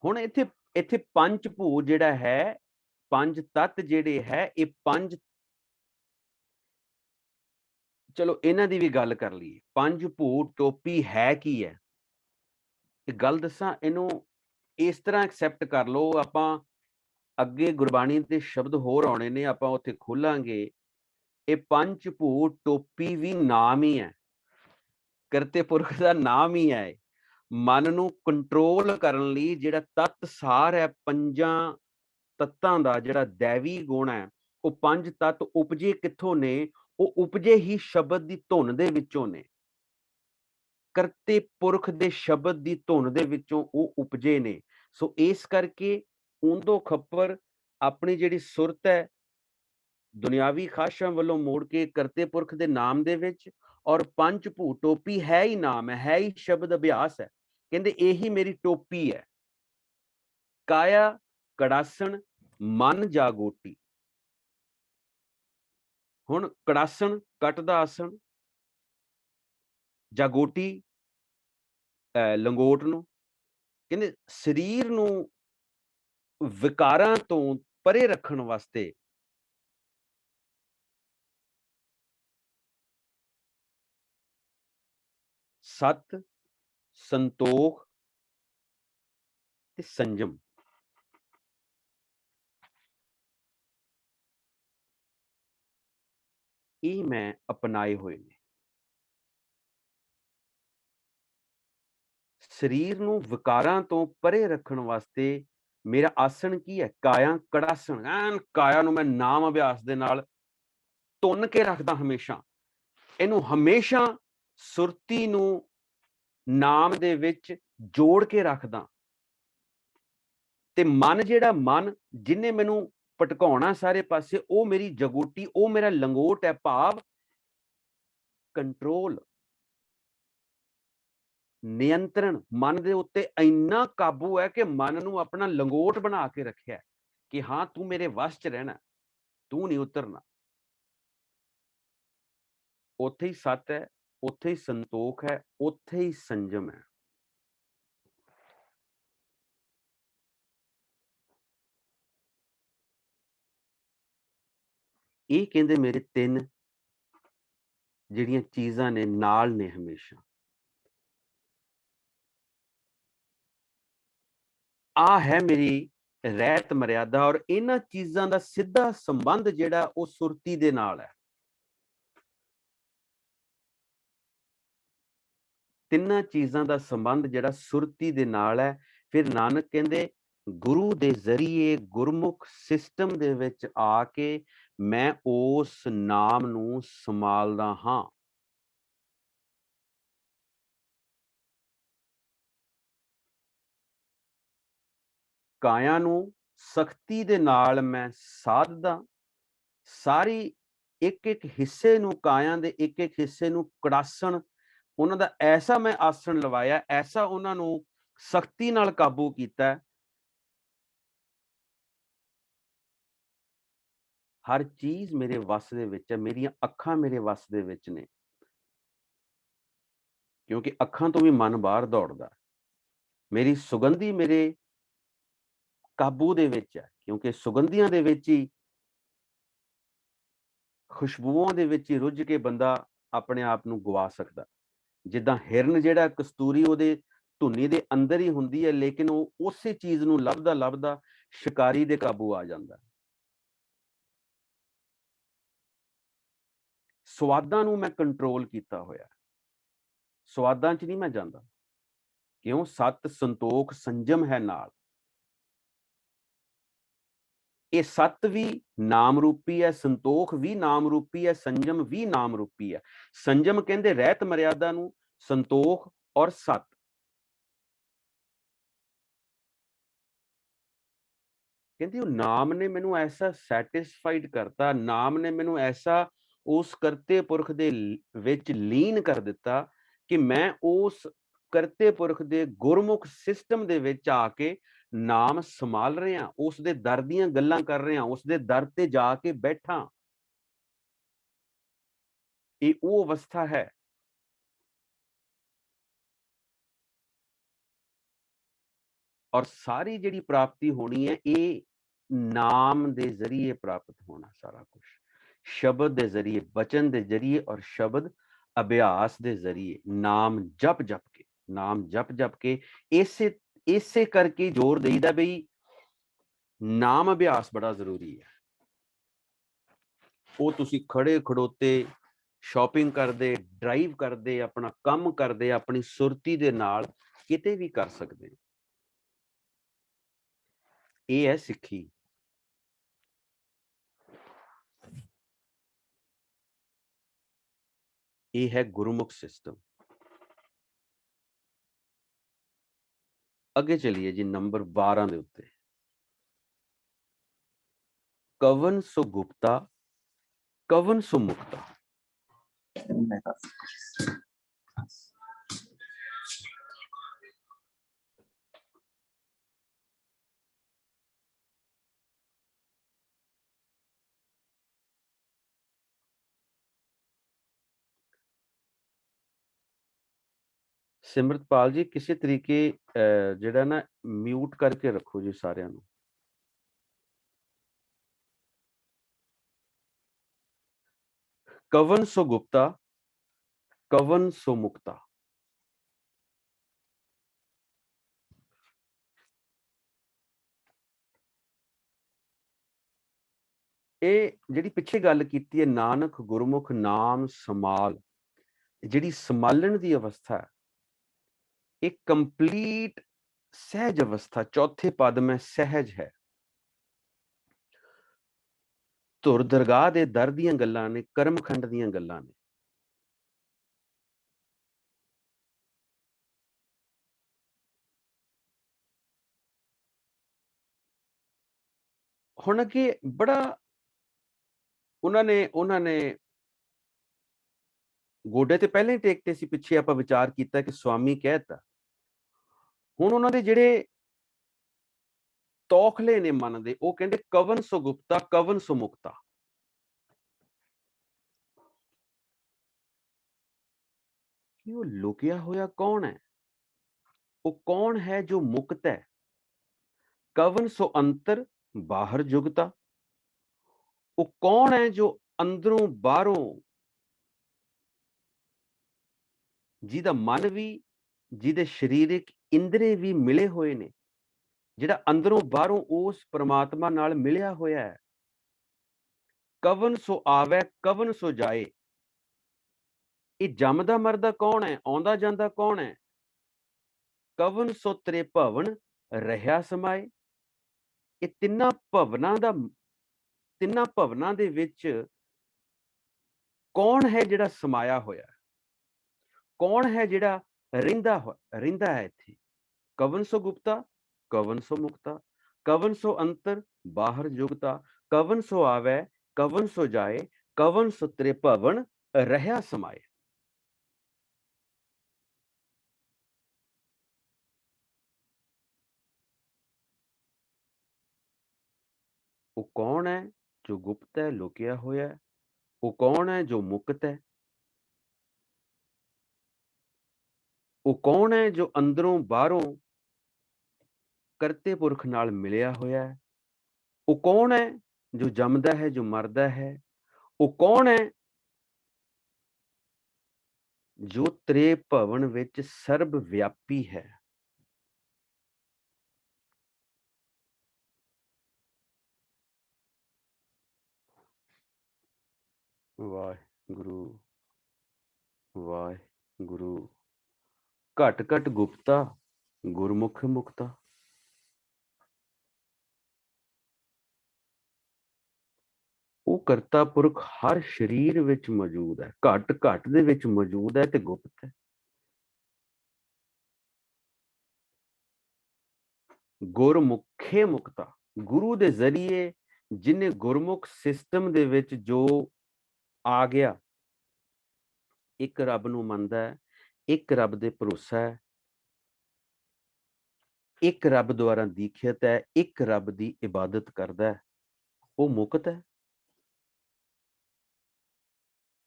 ਹੁਣ ਇੱਥੇ ਇੱਥੇ ਪੰਜ ਭੂ ਜਿਹੜਾ ਹੈ, ਪੰਜ ਤੱਤ ਜਿਹੜੇ ਹੈ, ਇਹ ਪੰਜ, ਚਲੋ ਇਹਨਾਂ ਦੀ ਵੀ ਗੱਲ ਕਰ ਲਈਏ। ਪੰਜ ਭੂ ਟੋਪੀ ਹੈ ਕੀ ਹੈ? ਇਹ ਗੱਲ ਦੱਸਾਂ, ਇਹਨੂੰ ਇਸ ਤਰ੍ਹਾਂ ਐਕਸੈਪਟ ਕਰ ਲਓ। ਆਪਾਂ ਅੱਗੇ ਗੁਰਬਾਣੀ ਦੇ ਸ਼ਬਦ ਹੋਰ ਆਉਣੇ ਨੇ, ਆਪਾਂ ਉੱਥੇ ਖੋਲਾਂਗੇ। ਇਹ ਪੰਜ ਭੂ ਟੋਪੀ ਵੀ ਨਾਮ ਹੀ ਹੈ, ਕਰਤੇ ਪੁਰਖ ਦਾ ਨਾਮ ਹੀ ਹੈ। ਮਨ ਨੂੰ ਕੰਟਰੋਲ ਕਰਨ ਲਈ ਜਿਹੜਾ ਤੱਤ ਸਾਰ ਹੈ, ਪੰਜਾਂ ਤੱਤਾਂ ਦਾ ਜਿਹੜਾ ਦੈਵੀ ਗੁਣ ਹੈ, ਉਹ ਪੰਜ ਤੱਤ ਉਪਜੇ ਕਿੱਥੋਂ ਨੇ? ਉਹ ਉਪਜੇ ਹੀ ਸ਼ਬਦ ਦੀ ਧੁਨ ਦੇ ਵਿੱਚੋਂ ਨੇ। ਕਰਤੇ ਪੁਰਖ ਦੇ ਸ਼ਬਦ ਦੀ ਧੁਨ ਦੇ ਵਿੱਚੋਂ ਉਹ ਉਪਜੇ ਨੇ। ਸੋ ਇਸ ਕਰਕੇ ਉਂਦੋ ਖੱਪਰ ਆਪਣੀ ਜਿਹੜੀ ਸੁਰਤ ਹੈ ਦੁਨਿਆਵੀ ਖਾਸ਼ਾਂ ਵੱਲੋਂ ਮੋੜ ਕੇ ਕਰਤੇ ਪੁਰਖ ਦੇ ਨਾਮ ਦੇ ਵਿੱਚ, ਔਰ ਪੰਜ ਭੂ ਟੋਪੀ ਹੈ ਹੀ ਨਾਮ ਹੈ ਹੀ ਸ਼ਬਦ ਅਭਿਆਸ ਹੈ। ਕਹਿੰਦੇ ਇਹੀ ਮੇਰੀ ਟੋਪੀ ਹੈ। ਕਾਇਆ ਕੜਾਸਣ ਮਨ ਜਾਗੋਟੀ। ਹੁਣ ਕੜਾਸਣ ਕੱਟ ਦਾ ਆਸਣ, ਜਾਗੋਟੀ ਲੰਗੋਟ ਨੂੰ। ਕਹਿੰਦੇ ਸਰੀਰ ਨੂੰ ਵਿਕਾਰਾਂ ਤੋਂ ਪਰੇ ਰੱਖਣ ਵਾਸਤੇ ਸਤ, ਸੰਤੋਖ ਤੇ ਸੰਜਮ, ਇਹ ਮੈਂ ਅਪਣਾਏ ਹੋਏ ਨੇ। ਸਰੀਰ ਨੂੰ ਵਿਕਾਰਾਂ ਤੋਂ ਪਰੇ ਰੱਖਣ ਵਾਸਤੇ ਮੇਰਾ ਆਸਣ ਕੀ ਹੈ? ਕਾਇਆ ਕੜਾਸਣ। ਐਨ ਕਾਇਆ ਨੂੰ ਮੈਂ ਨਾਮ ਅਭਿਆਸ ਦੇ ਨਾਲ ਧੁੰਨ ਕੇ ਰੱਖਦਾ ਹਮੇਸ਼ਾ। ਇਹਨੂੰ ਹਮੇਸ਼ਾ ਸੁਰਤੀ ਨੂੰ ਨਾਮ ਦੇ ਵਿੱਚ ਜੋੜ ਕੇ ਰੱਖਦਾ। ਤੇ ਮਨ ਜਿਹੜਾ ਮਨ ਜਿਹਨੇ ਮੈਨੂੰ ਭਟਕਾਉਣਾ ਸਾਰੇ ਪਾਸੇ, ਉਹ ਮੇਰੀ ਜਗੋਟੀ, ਉਹ ਮੇਰਾ ਲੰਗੋਟ ਹੈ। ਭਾਵ ਕੰਟਰੋਲ, ਨਿਯੰਤਰਣ। ਮਨ ਦੇ ਉੱਤੇ ਇੰਨਾ ਕਾਬੂ ਹੈ ਕਿ ਮਨ ਨੂੰ ਆਪਣਾ ਲੰਗੋਟ ਬਣਾ ਕੇ ਰੱਖਿਆ ਕਿ ਹਾਂ ਤੂੰ ਮੇਰੇ ਵਸ ਚ ਰਹਿਣਾ, ਤੂੰ ਨਹੀਂ ਉਤਰਨਾ। ਉੱਥੇ ਹੀ ਸੱਤ ਹੈ, ਉੱਥੇ ਹੀ ਸੰਤੋਖ ਹੈ, ਉੱਥੇ ਹੀ ਸੰਜਮ ਹੈ। ਇਹ ਕਹਿੰਦੇ ਮੇਰੇ ਤਿੰਨ ਜਿਹੜੀਆਂ ਚੀਜ਼ਾਂ ਨੇ ਨਾਲ ਨੇ ਹਮੇਸ਼ਾ। ਆ ਹੈ ਮੇਰੀ ਰਹਿਤ ਮਰਿਆਦਾ, ਔਰ ਇਹਨਾਂ ਚੀਜ਼ਾਂ ਦਾ ਸਿੱਧਾ ਸੰਬੰਧ ਜਿਹੜਾ ਉਹ ਸੁਰਤੀ ਦੇ ਨਾਲ ਹੈ। ਤਿੰਨਾਂ ਚੀਜ਼ਾਂ ਦਾ ਸੰਬੰਧ ਜਿਹੜਾ ਸੁਰਤੀ ਦੇ ਨਾਲ ਹੈ। ਫਿਰ ਨਾਨਕ ਕਹਿੰਦੇ ਗੁਰੂ ਦੇ ਜ਼ਰੀਏ ਗੁਰਮੁਖ ਸਿਸਟਮ ਦੇ ਵਿੱਚ ਆ ਕੇ ਮੈਂ ਉਸ ਨਾਮ ਨੂੰ ਸੰਭਾਲਦਾ ਹਾਂ। ਕਾਇਆ ਨੂੰ ਸਖਤੀ ਦੇ ਨਾਲ ਮੈਂ ਸਾਧਦਾ। ਸਾਰੀ ਇੱਕ ਇੱਕ ਹਿੱਸੇ ਨੂੰ, ਕਾਇਆ ਦੇ ਇੱਕ ਇੱਕ ਹਿੱਸੇ ਨੂੰ ਕੜਾਸਣ, ਉਹਨਾਂ ਦਾ ਐਸਾ ਮੈਂ ਆਸਣ ਲਵਾਇਆ, ਐਸਾ ਉਹਨਾਂ ਨੂੰ ਸਖਤੀ ਨਾਲ ਕਾਬੂ ਕੀਤਾ। ਹਰ ਚੀਜ਼ ਮੇਰੇ ਵੱਸ ਦੇ ਵਿੱਚ ਹੈ। ਮੇਰੀਆਂ ਅੱਖਾਂ ਮੇਰੇ ਵੱਸ ਦੇ ਵਿੱਚ ਨੇ, ਕਿਉਂਕਿ ਅੱਖਾਂ ਤੋਂ ਵੀ ਮਨ ਬਾਹਰ ਦੌੜਦਾ। ਮੇਰੀ ਸੁਗੰਧੀ ਮੇਰੇ ਕਾਬੂ ਦੇ ਵਿੱਚ ਹੈ, ਕਿਉਂਕਿ ਸੁਗੰਧੀਆਂ ਦੇ ਵਿੱਚ ਹੀ, ਖੁਸ਼ਬੂਆਂ ਦੇ ਵਿੱਚ ਹੀ ਰੁੱਝ ਕੇ ਬੰਦਾ ਆਪਣੇ ਆਪ ਨੂੰ ਗਵਾ ਸਕਦਾ। ਜਿੱਦਾਂ ਹਿਰਨ ਜਿਹੜਾ ਕਸਤੂਰੀ ਉਹਦੇ ਧੁੰਨੀ ਦੇ ਅੰਦਰ ਹੀ ਹੁੰਦੀ ਹੈ, ਲੇਕਿਨ ਉਹ ਉਸੇ ਚੀਜ਼ ਨੂੰ ਲੱਭਦਾ ਲੱਭਦਾ ਸ਼ਿਕਾਰੀ ਦੇ ਕਾਬੂ ਆ ਜਾਂਦਾ। ਸਵਾਦਾਂ ਨੂੰ ਮੈਂ ਕੰਟਰੋਲ ਕੀਤਾ ਹੋਇਆ, ਸਵਾਦਾਂ 'ਚ ਨਹੀਂ ਮੈਂ ਜਾਂਦਾ। ਕਿਉਂ? ਸਤ, ਸੰਤੋਖ, ਸੰਜਮ ਹੈ ਨਾਲ। ਇਹ ਸਤ ਵੀ ਨਾਮ ਰੂਪੀ ਹੈ, ਸੰਤੋਖ ਵੀ ਨਾਮ ਰੂਪੀ ਹੈ, ਸੰਜਮ ਵੀ ਨਾਮ ਰੂਪੀ ਹੈ। ਸੰਜਮ ਕਹਿੰਦੇ ਰਹਿਤ ਮਰਿਆਦਾ ਨੂੰ, ਸੰਤੋਖ ਔਰ ਸਤ। ਕਹਿੰਦੀ ਉਹ ਨਾਮ ਨੇ ਮੈਨੂੰ ਐਸਾ ਸੈਟਿਸਫਾਈਡ ਕਰਤਾ, ਨਾਮ ਨੇ ਮੈਨੂੰ ਐਸਾ उस करते पुरख दे विच लीन कर दिता कि मैं उस करते पुरख दे गुरमुख सिस्टम दे विच आके नाम संभाल रहा, उस दे दर दीयां गल्लां कर रहा, उस दे दर ते जाके बैठा। ये वो अवस्था है। और सारी जिहड़ी प्राप्ति होनी है, ये नाम दे जरिए प्राप्त होना सारा कुछ, शब्द दे जरिए, वचन दे जरिए और शब्द अभ्यास दे जरिए, नाम जप जप के, नाम जप जप के। इसे इसे करके जोर देईदा बई नाम अभ्यास बड़ा जरूरी है। वो तुसी खड़े खड़ोते शॉपिंग करदे, ड्राइव करदे, अपना काम करदे, अपनी सुरती दे नाल किते भी कर सकदे। ये है सिक्खी। ये है गुरुमुख सिस्टम। अगे चलिए जी नंबर 12 दे उत्ते। कवन सो गुप्ता कवन सो मुक्ता। सिमरतपाल जी किसी तरीके जिहड़ा ना म्यूट करके रखो जी सारिਆਂ ਨੂੰ। कवन सो गुप्ता कवन सो मुक्ता। ਇਹ ਜਿਹੜੀ ਪਿੱਛੇ ਗੱਲ ਕੀਤੀ ਹੈ ਨਾਨਕ ਗੁਰਮੁਖ ਨਾਮ ਸਮਾਲ, ਜਿਹੜੀ ਸੰਭਾਲਣ ਦੀ ਅਵਸਥਾ ਹੈ, एक कंप्लीट सहज अवस्था, चौथे पद में सहज है। धुर दरगाह दे दर दीयां गल्लां ने, कर्मखंड दीयां गल्लां ने। हुण अगे बड़ा उन्होंने गोडे ते पहले ही टेकते सी, पिछे आपां विचार किया कि स्वामी कहता। हुण उन्हां दे जिहड़े तौखले ने मन दे, वो कहंदे कवन सो गुप्ता कवन सो मुक्ता। कि वो लुकिया होया कौन है? वो कौन है जो मुक्त है? कवन सो अंतर बाहर जुगता। वो कौन है जो अंदरों बाहरों, जिहदा मन भी, जिहदे शरीरिक इंद्रे भी मिले हुए ने, जिहड़ा अंदरों बाहरों उस परमात्मा नाल मिलिया होया है। कवन सो आवे कवन सो जाए। ये जमदा मरदा कौन है? आउंदा जांदा कौन है? कवन सो त्रे भवन रहा समाए। ये तिन्ना भवनां दे विच कौन है जिहड़ा समाया होया? कौन है जिहड़ा रहिंदा है इत्थे? कवन सो गुप्ता कवन सो मुक्ता। कवन सो अंतर बाहर जुगता। कवन सो आवे कवन सो जाए। कवन सो त्रे भवन रहा समाए। वो कौन है जो गुप्त है, लुकिया होया है? वो कौन है जो मुक्त है? वो कौन है जो अंदरों बाहरों करते पुरख नाल मिलिया होया है? वो कौन है जो जमदा है, जो मरदा है? वो कौन है जो त्रे भवन विच सर्व व्यापी है? वाहिगुरु वाहिगुरु। घट घट गुप्ता गुरमुख मुक्ता। वो करता पुरख हर शरीर विच मौजूद है, घट घट दे विच मौजूद है ते गुप्त है। गुरमुखे मुक्ता, गुरु दे जरिए जिन्हें गुरमुख सिस्टम दे विच जो ਆ ਗਿਆ, ਇੱਕ ਰੱਬ ਨੂੰ ਮੰਨਦਾ ਹੈ, ਇੱਕ ਰੱਬ ਦੇ ਭਰੋਸਾ ਹੈ, ਇੱਕ ਰੱਬ ਦੁਆਰਾ ਦੀਖਿਤ ਹੈ, ਇੱਕ ਰੱਬ ਦੀ ਇਬਾਦਤ ਕਰਦਾ ਹੈ, ਉਹ ਮੁਕਤ ਹੈ।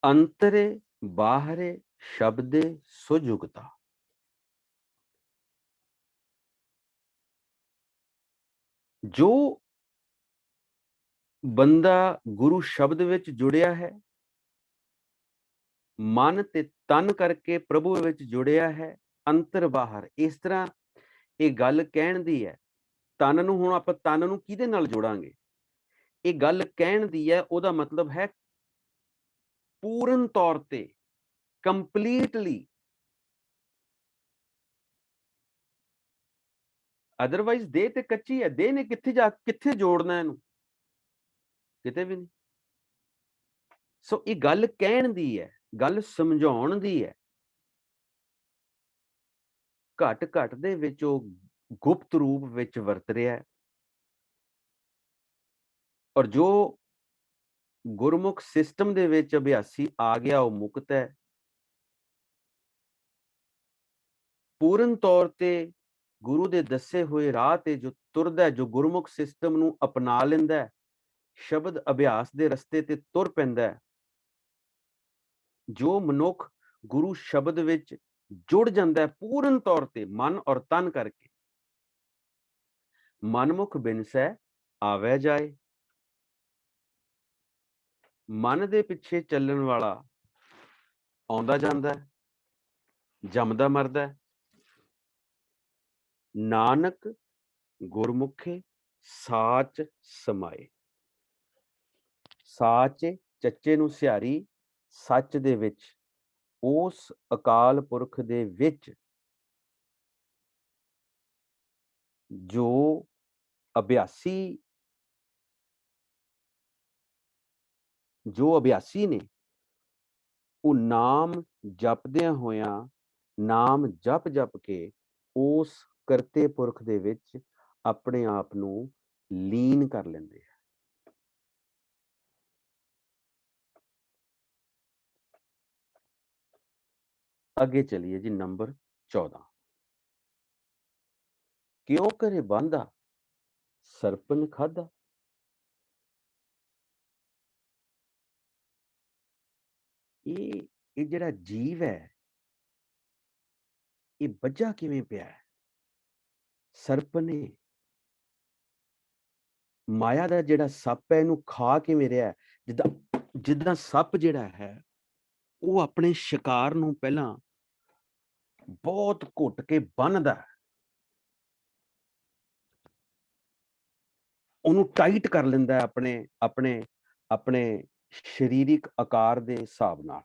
ਅੰਤਰੇ ਬਾਹਰੇ ਸ਼ਬਦੇ ਸੁਜੁਗਤਾ। ਜੋ ਬੰਦਾ ਗੁਰੂ ਸ਼ਬਦ ਵਿੱਚ ਜੁੜਿਆ ਹੈ, ਮਨ ਤੇ ਤਨ ਕਰਕੇ ਪ੍ਰਭੂ ਵਿੱਚ ਜੁੜਿਆ ਹੈ, ਅੰਤਰ ਬਾਹਰ, ਇਸ ਤਰ੍ਹਾਂ ਇਹ ਗੱਲ ਕਹਿਣ ਦੀ ਹੈ। ਤਨ ਨੂੰ ਹੁਣ ਆਪਾਂ ਤਨ ਨੂੰ ਕਿਹਦੇ ਨਾਲ ਜੋੜਾਂਗੇ? ਇਹ ਗੱਲ ਕਹਿਣ ਦੀ ਹੈ, ਉਹਦਾ ਮਤਲਬ ਹੈ ਪੂਰਨ ਤੌਰ ਤੇ, ਕੰਪਲੀਟਲੀ। ਅਦਰਵਾਈਜ਼ ਦੇਹ ਤੇ ਕੱਚੀ ਹੈ, ਦੇਹ ਨੇ ਕਿੱਥੇ ਜੋੜਨਾ ਇਹਨੂੰ? ਕਿਤੇ ਵੀ ਨਹੀਂ। ਸੋ ਇਹ ਗੱਲ ਕਹਿਣ ਦੀ ਹੈ, ਗੱਲ ਸਮਝਾਉਣ ਦੀ ਹੈ। ਘਟ ਘਟ ਦੇ ਵਿੱਚ ਉਹ ਗੁਪਤ ਰੂਪ ਵਿੱਚ ਵਰਤ ਰਿਹਾ ਹੈ। ਔਰ ਜੋ ਗੁਰਮੁਖ ਸਿਸਟਮ ਦੇ ਵਿੱਚ ਅਭਿਆਸੀ ਆ ਗਿਆ, ਉਹ ਮੁਕਤ ਹੈ। ਪੂਰਨ ਤੌਰ ਤੇ ਗੁਰੂ ਦੇ ਦੱਸੇ ਹੋਏ ਰਾਹ ਤੇ ਜੋ ਤੁਰਦਾ, ਜੋ ਗੁਰਮੁਖ ਸਿਸਟਮ ਨੂੰ ਅਪਣਾ ਲੈਂਦਾ, ਸ਼ਬਦ ਅਭਿਆਸ ਦੇ ਰਸਤੇ ਤੇ ਤੁਰ ਪੈਂਦਾ ਹੈ, ਜੋ ਮਨੁੱਖ ਗੁਰੂ ਸ਼ਬਦ ਵਿੱਚ ਜੁੜ ਜਾਂਦਾ ਹੈ ਪੂਰਨ ਤੌਰ ਤੇ ਮਨ ਔਰ ਤਨ ਕਰਕੇ, ਮਨਮੁਖ ਬਿਨਸੈ ਆਵੈ ਜਾਏ। ਮਨ ਦੇ ਪਿੱਛੇ ਚੱਲਣ ਵਾਲਾ ਆਉਂਦਾ ਜਾਂਦਾ, ਜੰਮਦਾ ਮਰਦਾ। ਨਾਨਕ ਗੁਰਮੁਖੇ ਸਾਚ ਸਮਾਏ। ਸਾਚ ਚੱਚੇ ਨੂੰ ਸਿਹਾਰੀ, ਸੱਚ ਦੇ ਵਿੱਚ, ਉਸ ਅਕਾਲ ਪੁਰਖ ਦੇ ਵਿੱਚ ਜੋ ਅਭਿਆਸੀ ਨੇ, ਉਹ ਨਾਮ ਜਪਦਿਆਂ ਹੋਇਆਂ, ਨਾਮ ਜਪ ਜਪ ਕੇ ਉਸ ਕਰਤੇ ਪੁਰਖ ਦੇ ਵਿੱਚ ਆਪਣੇ ਆਪ ਨੂੰ ਲੀਨ ਕਰ ਲੈਂਦੇ ਆ। ਅੱਗੇ ਚਲੀਏ ਜੀ, ਨੰਬਰ 14। ਕਿਉਂ ਕਰੇ ਬਾਂਧਾ ਸਰਪਨ ਖਾਧਾ। ਇਹ ਜਿਹੜਾ ਜੀਵ ਹੈ, ਇਹ ਬੱਝਾ ਕਿਵੇਂ ਪਿਆ ਹੈ? ਸਰਪ ਨੇ, ਮਾਇਆ ਦਾ ਜਿਹੜਾ ਸੱਪ ਹੈ, ਇਹਨੂੰ ਖਾ ਕਿਵੇਂ ਰਿਹਾ? ਜਿੱਦਾਂ ਸੱਪ ਜਿਹੜਾ ਹੈ, ਉਹ ਆਪਣੇ ਸ਼ਿਕਾਰ ਨੂੰ ਪਹਿਲਾਂ ਬਹੁਤ ਘੁੱਟ ਕੇ ਬੰਨ੍ਹਦਾ, ਉਹਨੂੰ ਟਾਈਟ ਕਰ ਲੈਂਦਾ ਆਪਣੇ ਸਰੀਰਿਕ ਆਕਾਰ ਦੇ ਹਿਸਾਬ ਨਾਲ।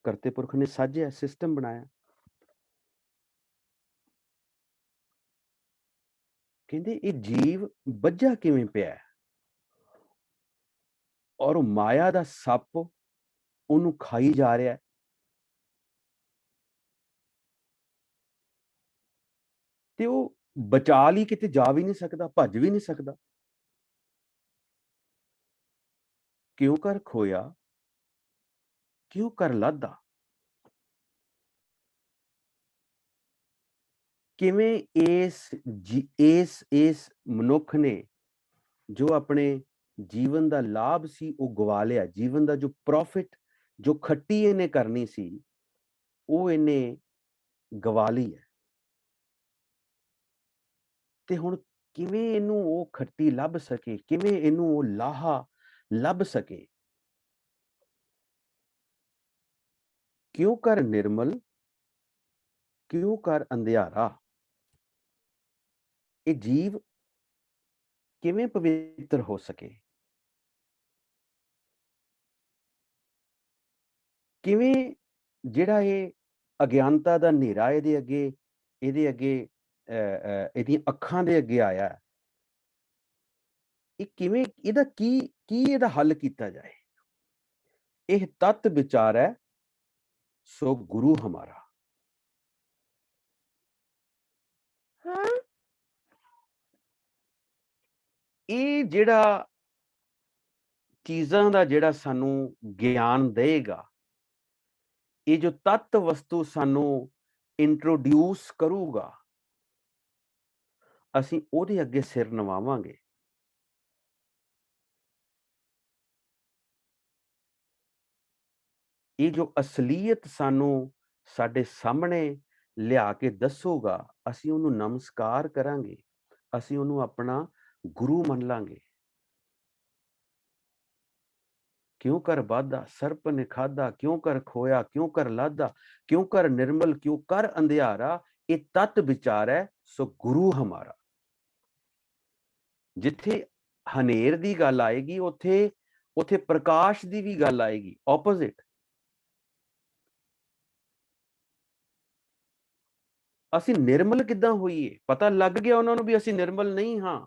ਕਰਤੇ ਪੁਰਖ ਨੇ ਸਾਜਿਆ, ਸਿਸਟਮ ਬਣਾਇਆ। ਕਹਿੰਦੇ ਇਹ ਜੀਵ ਬੱਝਾ ਕਿਵੇਂ ਪਿਆ, ਔਰ ਮਾਇਆ ਦਾ ਸੱਪ ਉਹਨੂੰ ਖਾਈ ਜਾ ਰਿਹਾ। ਤੇ ਉਹ ਬਚਾ ਲਈ ਕਿਤੇ ਜਾ ਵੀ ਨਹੀਂ ਸਕਦਾ, ਭੱਜ ਵੀ ਨਹੀਂ ਸਕਦਾ। ਕਿਉਂ ਕਰ ਖੋਇਆ, ਕਿਉਂ ਕਰ ਲਾਧਾ। ਕਿਵੇਂ ਇਸ ਮਨੁੱਖ ਨੇ ਜੋ ਆਪਣੇ ਜੀਵਨ ਦਾ ਲਾਭ ਸੀ ਉਹ ਗਵਾ ਲਿਆ। ਜੀਵਨ ਦਾ ਜੋ ਪ੍ਰੋਫਿਟ, ਜੋ ਖੱਟੀ ਇਹਨੇ ਕਰਨੀ ਸੀ, ਉਹ ਇਹਨੇ ਗਵਾ ਲਈ ਹੈ। ਤੇ ਹੁਣ ਕਿਵੇਂ ਇਹਨੂੰ ਉਹ ਖੱਟੀ ਲੱਭ ਸਕੇ, ਕਿਵੇਂ ਇਹਨੂੰ ਉਹ ਲਾਹਾ ਲੱਭ ਸਕੇ। ਕਿਉਂ ਕਰ ਨਿਰਮਲ, ਕਿਉਂ ਕਰ ਅੰਧਿਆਰਾ। ਇਹ ਜੀਵ ਕਿਵੇਂ ਪਵਿੱਤਰ ਹੋ ਸਕੇ, ਕਿਵੇਂ ਜਿਹੜਾ ਇਹ ਅਗਿਆਨਤਾ ਦਾ ਹਨੇਰਾ ਇਹਦੇ ਅੱਗੇ ਇਹਦੀਆਂ ਅੱਖਾਂ ਦੇ ਅੱਗੇ ਆਇਆ, ਇਹ ਕਿਵੇਂ, ਇਹਦਾ ਕੀ ਇਹਦਾ ਹੱਲ ਕੀਤਾ ਜਾਏ। ਇਹ ਤਤ ਵਿਚਾਰ ਹੈ ਸੋ ਗੁਰੂ ਹਮਾਰਾ। ਇਹ ਜਿਹੜਾ ਚੀਜ਼ਾਂ ਦਾ ਜਿਹੜਾ ਸਾਨੂੰ ਗਿਆਨ ਦੇਗਾ, ਇਹ ਜੋ ਤੱਤ ਵਸਤੂ ਸਾਨੂੰ ਇੰਟਰੋਡਿਊਸ ਕਰੂਗਾ, ਅਸੀਂ ਉਹਦੇ ਅੱਗੇ ਸਿਰ ਨਵਾਵਾਂਗੇ। ਇਹ ਜੋ ਅਸਲੀਅਤ ਸਾਨੂੰ ਸਾਡੇ ਸਾਹਮਣੇ ਲਿਆ ਕੇ ਦੱਸੂਗਾ, ਅਸੀਂ ਉਹਨੂੰ ਨਮਸਕਾਰ ਕਰਾਂਗੇ, ਅਸੀਂ ਉਹਨੂੰ ਆਪਣਾ ਗੁਰੂ ਮੰਨ ਲਾਂਗੇ। ਕਿਉਂ ਕਰ ਬਾਧਾ ਸਰਪ ਨੇ ਖਾਧਾ, ਕਿਉਂ ਕਰ ਖੋਇਆ, ਕਿਉਂ ਕਰ ਲਾਧਾ, ਕਿਉਂ ਕਰ ਨਿਰਮਲ, ਕਿਉਂ ਕਰ ਅੰਧਿਆਰਾ, ਇਹ ਤਤ ਵਿਚਾਰ ਹੈ ਸੋ ਗੁਰੂ ਹਮਾਰਾ। ਜਿੱਥੇ ਹਨੇਰ ਦੀ ਗੱਲ ਆਏਗੀ, ਉੱਥੇ ਪ੍ਰਕਾਸ਼ ਦੀ ਵੀ ਗੱਲ ਆਏਗੀ, ਆਪੋਜ਼ਿਟ। ਅਸੀਂ ਨਿਰਮਲ ਕਿੱਦਾਂ ਹੋਈਏ? ਪਤਾ ਲੱਗ ਗਿਆ ਉਹਨਾਂ ਨੂੰ ਵੀ ਅਸੀਂ ਨਿਰਮਲ ਨਹੀਂ ਹਾਂ।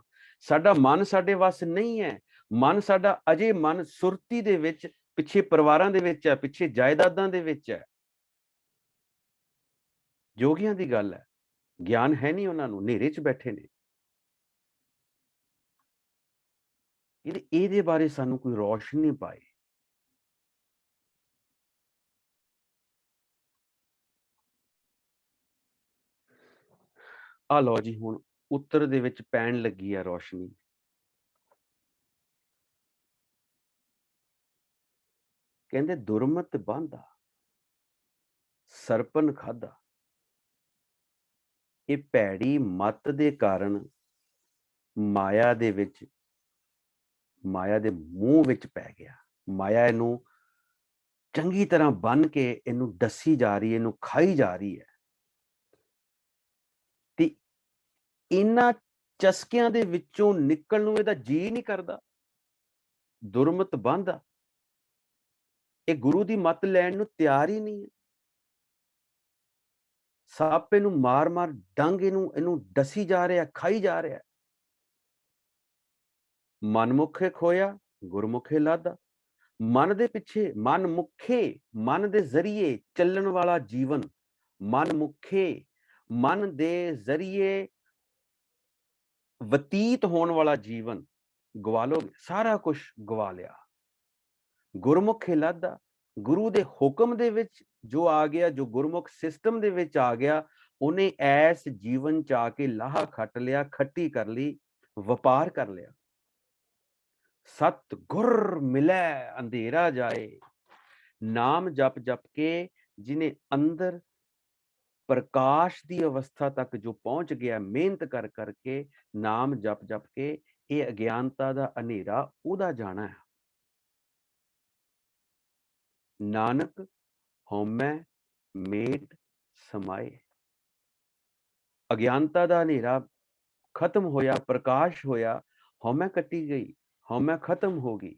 ਸਾਡਾ ਮਨ ਸਾਡੇ ਵੱਸ ਨਹੀਂ ਹੈ। ਮਨ ਸਾਡਾ ਅਜੇ ਮਨ ਸੁਰਤੀ ਦੇ ਵਿੱਚ, ਪਿੱਛੇ ਪਰਿਵਾਰਾਂ ਦੇ ਵਿੱਚ ਹੈ, ਪਿੱਛੇ ਜਾਇਦਾਦਾਂ ਦੇ ਵਿੱਚ ਹੈ। ਜੋਗੀਆਂ ਦੀ ਗੱਲ ਹੈ, ਗਿਆਨ ਹੈ ਨਹੀਂ ਉਹਨਾਂ ਨੂੰ, ਹਨੇਰੇ 'ਚ ਬੈਠੇ ਨੇ। ਇਹਦੇ ਬਾਰੇ ਸਾਨੂੰ ਕੋਈ ਰੌਸ਼ਨੀ ਪਾਏ। ਆ ਲਓ ਜੀ, ਹੁਣ ਉੱਤਰ ਦੇ ਵਿੱਚ ਪੈਣ ਲੱਗੀ ਆ ਰੌਸ਼ਨੀ। ਕਹਿੰਦੇ ਦੁਰਮਤ ਬਾਂਧਾ ਸਰਪਨ ਖਾਧਾ। ਇਹ ਭੈੜੀ ਮੱਤ ਦੇ ਕਾਰਨ ਮਾਇਆ ਦੇ ਵਿੱਚ, ਮਾਇਆ ਦੇ ਮੂੰਹ ਵਿੱਚ ਪੈ ਗਿਆ। ਮਾਇਆ ਇਹਨੂੰ ਚੰਗੀ ਤਰ੍ਹਾਂ ਬੰਨ ਕੇ ਇਹਨੂੰ ਡੱਸੀ ਜਾ ਰਹੀ ਹੈ, ਇਹਨੂੰ ਖਾਈ ਜਾ ਰਹੀ ਹੈ। ਤੇ ਇਹਨਾਂ ਚਸਕਿਆਂ ਦੇ ਵਿੱਚੋਂ ਨਿਕਲਣ ਨੂੰ ਇਹਦਾ ਜੀ ਨਹੀਂ ਕਰਦਾ। ਦੁਰਮਤ ਬਾਂਧਾ, ਇਹ ਗੁਰੂ ਦੀ ਮੱਤ ਲੈਣ ਨੂੰ ਤਿਆਰ ਹੀ ਨਹੀਂ ਹੈ। ਸੱਪ ਇਹਨੂੰ ਮਾਰ-ਮਾਰ ਡੰਗ ਇਹਨੂੰ ਡੱਸੀ ਜਾ ਰਿਹਾ, ਖਾਈ ਜਾ ਰਿਹਾ। ਮਨਮੁਖੇ ਖੋਇਆ, ਗੁਰਮੁਖੇ ਲਾਧਾ। ਮਨ ਦੇ ਪਿੱਛੇ, ਮਨ ਦੇ ਜ਼ਰੀਏ ਚੱਲਣ ਵਾਲਾ ਜੀਵਨ, ਮਨ ਦੇ ਜ਼ਰੀਏ ਬਤੀਤ ਹੋਣ ਵਾਲਾ ਜੀਵਨ ਗਵਾ ਲੋਗੇ, ਸਾਰਾ ਕੁਝ ਗਵਾ ਲਿਆ। ਗੁਰਮੁਖੇ ਲਾਧਾ, ਗੁਰੂ ਦੇ ਹੁਕਮ ਦੇ ਵਿੱਚ ਜੋ ਆ ਗਿਆ, ਜੋ ਗੁਰਮੁਖ ਸਿਸਟਮ ਦੇ ਵਿੱਚ ਆ ਗਿਆ, ਉਹਨੇ ਐਸ ਜੀਵਨ ਚ ਆ ਕੇ ਲਾਹਾ ਖੱਟ ਲਿਆ, ਖੱਟੀ ਕਰ ਲਈ, ਵਪਾਰ ਕਰ ਲਿਆ। ਸਤ ਗੁਰ ਮਿਲੈ ਅੰਧੇਰਾ ਜਾਏ। ਨਾਮ ਜਪ ਜਪ ਕੇ ਜਿਹਨੇ ਅੰਦਰ ਪ੍ਰਕਾਸ਼ ਦੀ ਅਵਸਥਾ ਤੱਕ ਜੋ ਪਹੁੰਚ ਗਿਆ, ਮਿਹਨਤ ਕਰ ਕਰਕੇ, ਨਾਮ ਜਪ ਜਪ ਕੇ, ਇਹ ਅਗਿਆਨਤਾ ਦਾ ਹਨੇਰਾ ਉਹਦਾ ਜਾਣਾ ਹੈ। ਨਾਨਕ ਹਉਮੈ ਮੇਟ ਸਮਾਏ। ਅਗਿਆਨਤਾ ਦਾ ਹਨੇਰਾ ਖਤਮ ਹੋਇਆ, ਪ੍ਰਕਾਸ਼ ਹੋਇਆ, ਹਉਮੈ ਕੱਟੀ ਗਈ, ਹਉਮੈ ਖਤਮ ਹੋ ਗਈ।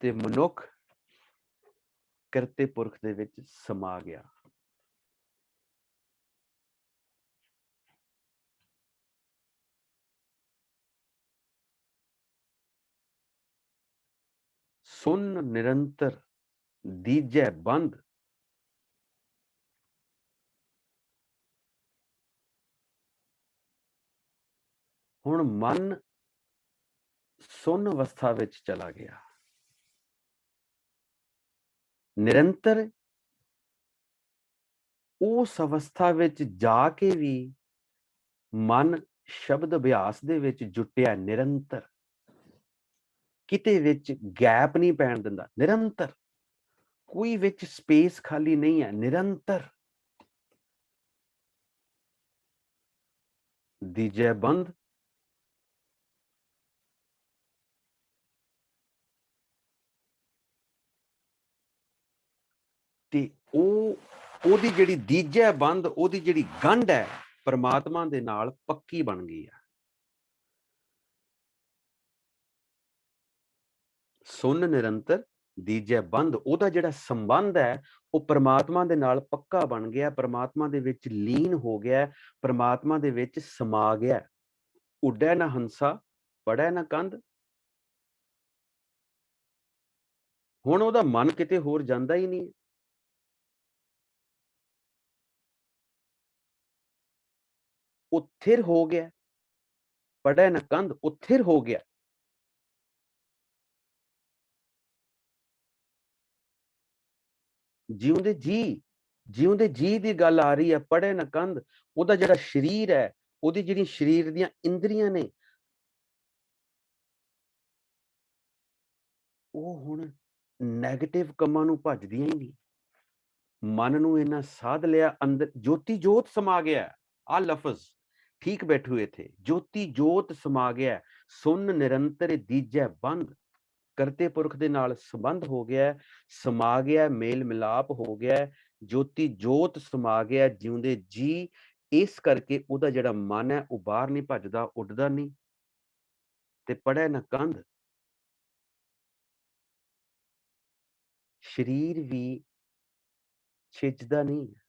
ਤੇ ਮਨੁੱਖ ਕਰਤੇ ਪੁਰਖ ਦੇ ਵਿੱਚ ਸਮਾ ਗਿਆ। ਸੁਨ ਨਿਰੰਤਰ ਦੀਜੈ ਬੰਦ। ਹੁਣ ਮਨ ਸੁਨ ਅਵਸਥਾ ਵਿੱਚ ਚਲਾ ਗਿਆ। ਨਿਰੰਤਰ ਉਸ ਅਵਸਥਾ ਵਿੱਚ ਜਾ ਕੇ ਵੀ ਮਨ ਸ਼ਬਦ ਅਭਿਆਸ ਦੇ ਵਿੱਚ ਜੁਟਿਆ। ਨਿਰੰਤਰ, ਕਿਤੇ ਵਿੱਚ ਗੈਪ ਨਹੀਂ ਪੈਣ ਦਿੰਦਾ। ਨਿਰੰਤਰ, ਕੋਈ ਵਿੱਚ ਸਪੇਸ ਖਾਲੀ ਨਹੀਂ ਹੈ। ਨਿਰੰਤਰ ਦੀਜੈ ਬੰਦ। ਤੇ ਉਹਦੀ ਜਿਹੜੀ ਦੀਜੈ ਬੰਦ, ਉਹਦੀ ਜਿਹੜੀ ਗੰਢ ਹੈ ਪਰਮਾਤਮਾ ਦੇ ਨਾਲ ਪੱਕੀ ਬਣ ਗਈ ਹੈ। ਸੁਨ ਨਿਰੰਤਰ ਦੀਜੈ ਬੰਦ, ਉਹਦਾ ਜਿਹੜਾ ਸੰਬੰਧ ਹੈ ਉਹ ਪਰਮਾਤਮਾ ਦੇ ਨਾਲ ਪੱਕਾ ਬਣ ਗਿਆ, ਪਰਮਾਤਮਾ ਦੇ ਵਿੱਚ ਲੀਨ ਹੋ ਗਿਆ, ਪਰਮਾਤਮਾ ਦੇ ਵਿੱਚ ਸਮਾ ਗਿਆ। ਉੱਡੈ ਨਾ ਹੰਸਾ, ਪੜੈ ਨਾ ਕੰਧ। ਹੁਣ ਉਹਦਾ ਮਨ ਕਿਤੇ ਹੋਰ ਜਾਂਦਾ ਹੀ ਨਹੀਂ। ਉਹ ਥਿਰ ਹੋ ਗਿਆ। ਪੜ੍ਹੈ ਨ ਕੰਧ ਉੱਥਿਰ ਹੋ ਗਿਆ। ਜਿਉਂਦੇ ਜੀ ਦੀ ਗੱਲ ਆ ਰਹੀ ਹੈ, ਪੜ੍ਹੇ ਨਾ ਕੰਧ। ਉਹਦਾ ਜਿਹੜਾ ਸਰੀਰ ਹੈ, ਉਹਦੀ ਜਿਹੜੀ ਸਰੀਰ ਦੀਆਂ ਇੰਦਰੀਆਂ ਨੇ, ਉਹ ਹੁਣ ਨੈਗੇਟਿਵ ਕੰਮਾਂ ਨੂੰ ਭੱਜਦੀਆਂ ਹੀ ਨਹੀਂ। ਮਨ ਨੂੰ ਇਹਨਾਂ ਸਾਧ ਲਿਆ, ਅੰਦਰ ਜੋਤੀ ਜੋਤ ਸਮਾ ਗਿਆ। ਆ ਲਫ਼ਜ਼ ਠੀਕ ਬੈਠੂ ਇੱਥੇ, ਜੋਤੀ ਜੋਤ ਸਮਾ ਗਿਆ। ਸੁਨ ਨਿਰੰਤਰ ਦੀਜੈ ਬੰਦ, ਕਰਤੇ ਪੁਰਖ ਦੇ ਨਾਲ ਸੰਬੰਧ ਹੋ ਗਿਆ, ਸਮਾ ਗਿਆ, ਮੇਲ ਮਿਲਾਪ ਹੋ ਗਿਆ, ਜੋਤੀ ਜੋਤ ਸਮਾ ਗਿਆ ਜਿਉਂਦੇ ਜੀ। ਇਸ ਕਰਕੇ ਉਹਦਾ ਜਿਹੜਾ ਮਨ ਹੈ ਉਹ ਬਾਹਰ ਨਹੀਂ ਭੱਜਦਾ, ਉੱਡਦਾ ਨਹੀਂ। ਤੇ ਪੜ੍ਹੈ ਨਾ ਕੰਧ, ਸਰੀਰ ਵੀ ਛਿਜਦਾ ਨਹੀਂ ਹੈ,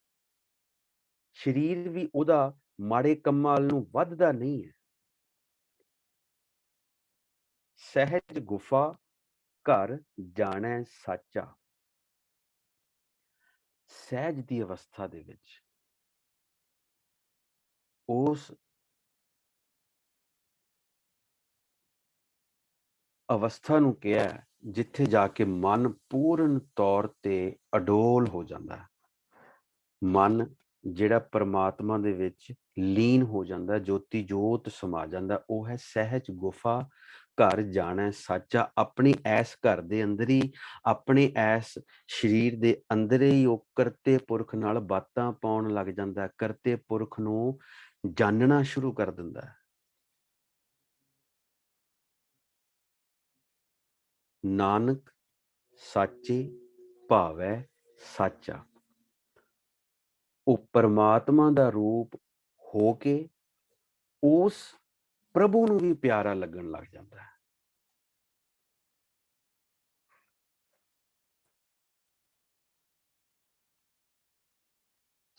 ਸਰੀਰ ਵੀ ਉਹਦਾ ਮਾੜੇ ਕੰਮਾਂ ਵੱਲ ਨੂੰ ਵੱਧਦਾ ਨਹੀਂ ਹੈ। ਸਹਿਜ ਗੁਫਾ ਘਰ ਜਾਣੈ ਸਾਚਾ। ਸਹਿਜ ਦੀ ਅਵਸਥਾ ਦੇ ਵਿੱਚ ਉਸ ਅਵਸਥਾ ਨੂੰ ਕਿਹਾ ਜਿੱਥੇ ਜਾ ਕੇ ਮਨ ਪੂਰਨ ਤੌਰ ਤੇ ਅਡੋਲ ਹੋ ਜਾਂਦਾ ਹੈ। ਮਨ ਜਿਹੜਾ ਪਰਮਾਤਮਾ ਦੇ ਵਿੱਚ ਲੀਨ ਹੋ ਜਾਂਦਾ, ਜੋਤੀ ਜੋਤ ਸਮਾ ਜਾਂਦਾ, ਉਹ ਹੈ ਸਹਿਜ ਗੁਫਾ ਘਰ ਜਾਣਾ ਸਾਚਾ। ਆਪਣੀ ਐਸ ਘਰ ਦੇ ਅੰਦਰ ਹੀ, ਆਪਣੇ ਐਸ ਸਰੀਰ ਦੇ ਅੰਦਰ ਹੀ ਉਹ ਕਰਤੇ ਪੁਰਖ ਨਾਲ ਬਾਤਾਂ ਪਾਉਣ ਲੱਗ ਜਾਂਦਾ, ਕਰਤੇ ਪੁਰਖ ਨੂੰ ਜਾਣਨਾ ਸ਼ੁਰੂ ਕਰ ਦਿੰਦਾ ਹੈ। ਨਾਨਕ ਸਾਚੇ ਭਾਵੈ ਸਾਚਾ। ਉਹ ਪਰਮਾਤਮਾ ਦਾ ਰੂਪ ਹੋ ਕੇ ਉਸ ਪ੍ਰਭੂ ਨੂੰ ਵੀ ਪਿਆਰਾ ਲੱਗਣ ਲੱਗ ਜਾਂਦਾ ਹੈ।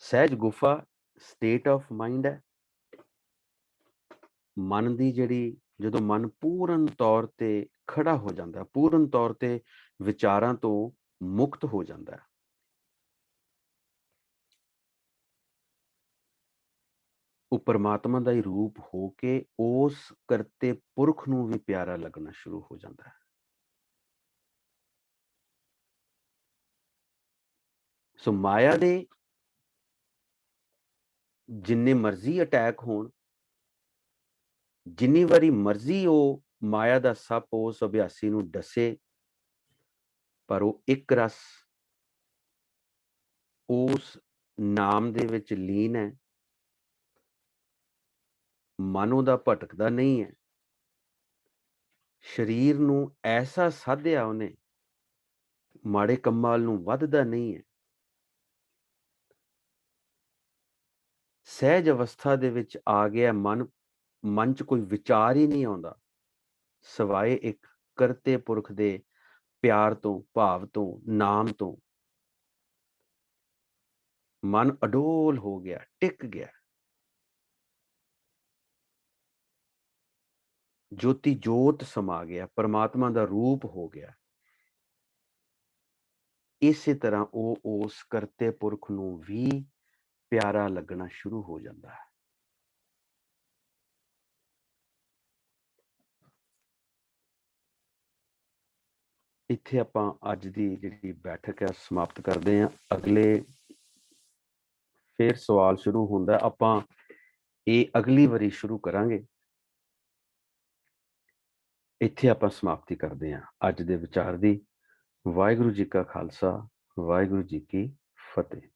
ਸਹਿਜ ਗੁਫਾ ਸਟੇਟ ਆਫ ਮਾਈਂਡ ਹੈ। ਮਨ ਦੀ ਜਿਹੜੀ, ਜਦੋਂ ਮਨ ਪੂਰਨ ਤੌਰ ਤੇ ਖੜਾ ਹੋ ਜਾਂਦਾ, ਪੂਰਨ ਤੌਰ ਤੇ ਵਿਚਾਰਾਂ ਤੋਂ ਮੁਕਤ ਹੋ ਜਾਂਦਾ ਹੈ, ਉਹ ਪਰਮਾਤਮਾ ਦਾ ਹੀ ਰੂਪ ਹੋ ਕੇ ਉਸ ਕਰਤੇ ਪੁਰਖ ਨੂੰ ਵੀ ਪਿਆਰਾ ਲੱਗਣਾ ਸ਼ੁਰੂ ਹੋ ਜਾਂਦਾ ਹੈ। ਸੋ ਮਾਇਆ ਦੇ ਜਿੰਨੇ ਮਰਜ਼ੀ ਅਟੈਕ ਹੋਣ, ਜਿੰਨੀ ਵਾਰੀ ਮਰਜ਼ੀ ਉਹ ਮਾਇਆ ਦਾ ਸੱਪ ਉਸ ਅਭਿਆਸੀ ਨੂੰ ਡਸੇ, ਪਰ ਉਹ ਇੱਕ ਰਸ ਉਸ ਨਾਮ ਦੇ ਵਿੱਚ ਲੀਨ ਹੈ। ਮਨ ਉਹਦਾ ਭਟਕਦਾ ਨਹੀਂ ਹੈ। ਸਰੀਰ ਨੂੰ ਐਸਾ ਸਾਧਿਆ ਉਹਨੇ, ਮਾੜੇ ਕੰਮਾਂ ਨੂੰ ਵੱਧਦਾ ਨਹੀਂ ਹੈ। ਸਹਿਜ ਅਵਸਥਾ ਦੇ ਵਿੱਚ ਆ ਗਿਆ ਮਨ ਚ ਕੋਈ ਵਿਚਾਰ ਹੀ ਨਹੀਂ ਆਉਂਦਾ, ਸਿਵਾਏ ਇੱਕ ਕਰਤੇ ਪੁਰਖ ਦੇ ਪਿਆਰ ਤੋਂ, ਭਾਵ ਤੋਂ, ਨਾਮ ਤੋਂ। ਮਨ ਅਡੋਲ ਹੋ ਗਿਆ, ਟਿਕ ਗਿਆ, ਜੋਤੀ ਜੋਤ ਸਮਾ ਗਿਆ, ਪਰਮਾਤਮਾ ਦਾ ਰੂਪ ਹੋ ਗਿਆ। ਇਸੇ ਤਰ੍ਹਾਂ ਉਹ ਉਸ ਕਰਤੇ ਪੁਰਖ ਨੂੰ ਵੀ ਪਿਆਰਾ ਲੱਗਣਾ ਸ਼ੁਰੂ ਹੋ ਜਾਂਦਾ ਹੈ। ਇੱਥੇ ਆਪਾਂ ਅੱਜ ਦੀ ਜਿਹੜੀ ਬੈਠਕ ਹੈ ਸਮਾਪਤ ਕਰਦੇ ਹਾਂ। ਅਗਲੇ ਫਿਰ ਸਵਾਲ ਸ਼ੁਰੂ ਹੁੰਦਾ, ਆਪਾਂ ਇਹ ਅਗਲੀ ਵਾਰੀ ਸ਼ੁਰੂ ਕਰਾਂਗੇ। ਇੱਥੇ ਆਪਾਂ ਸਮਾਪਤੀ ਕਰਦੇ ਹਾਂ ਅੱਜ ਦੇ ਵਿਚਾਰ ਦੀ। ਵਾਹਿਗੁਰੂ ਜੀ ਕਾ ਖਾਲਸਾ, ਵਾਹਿਗੁਰੂ ਜੀ ਕੀ ਫਤਿਹ।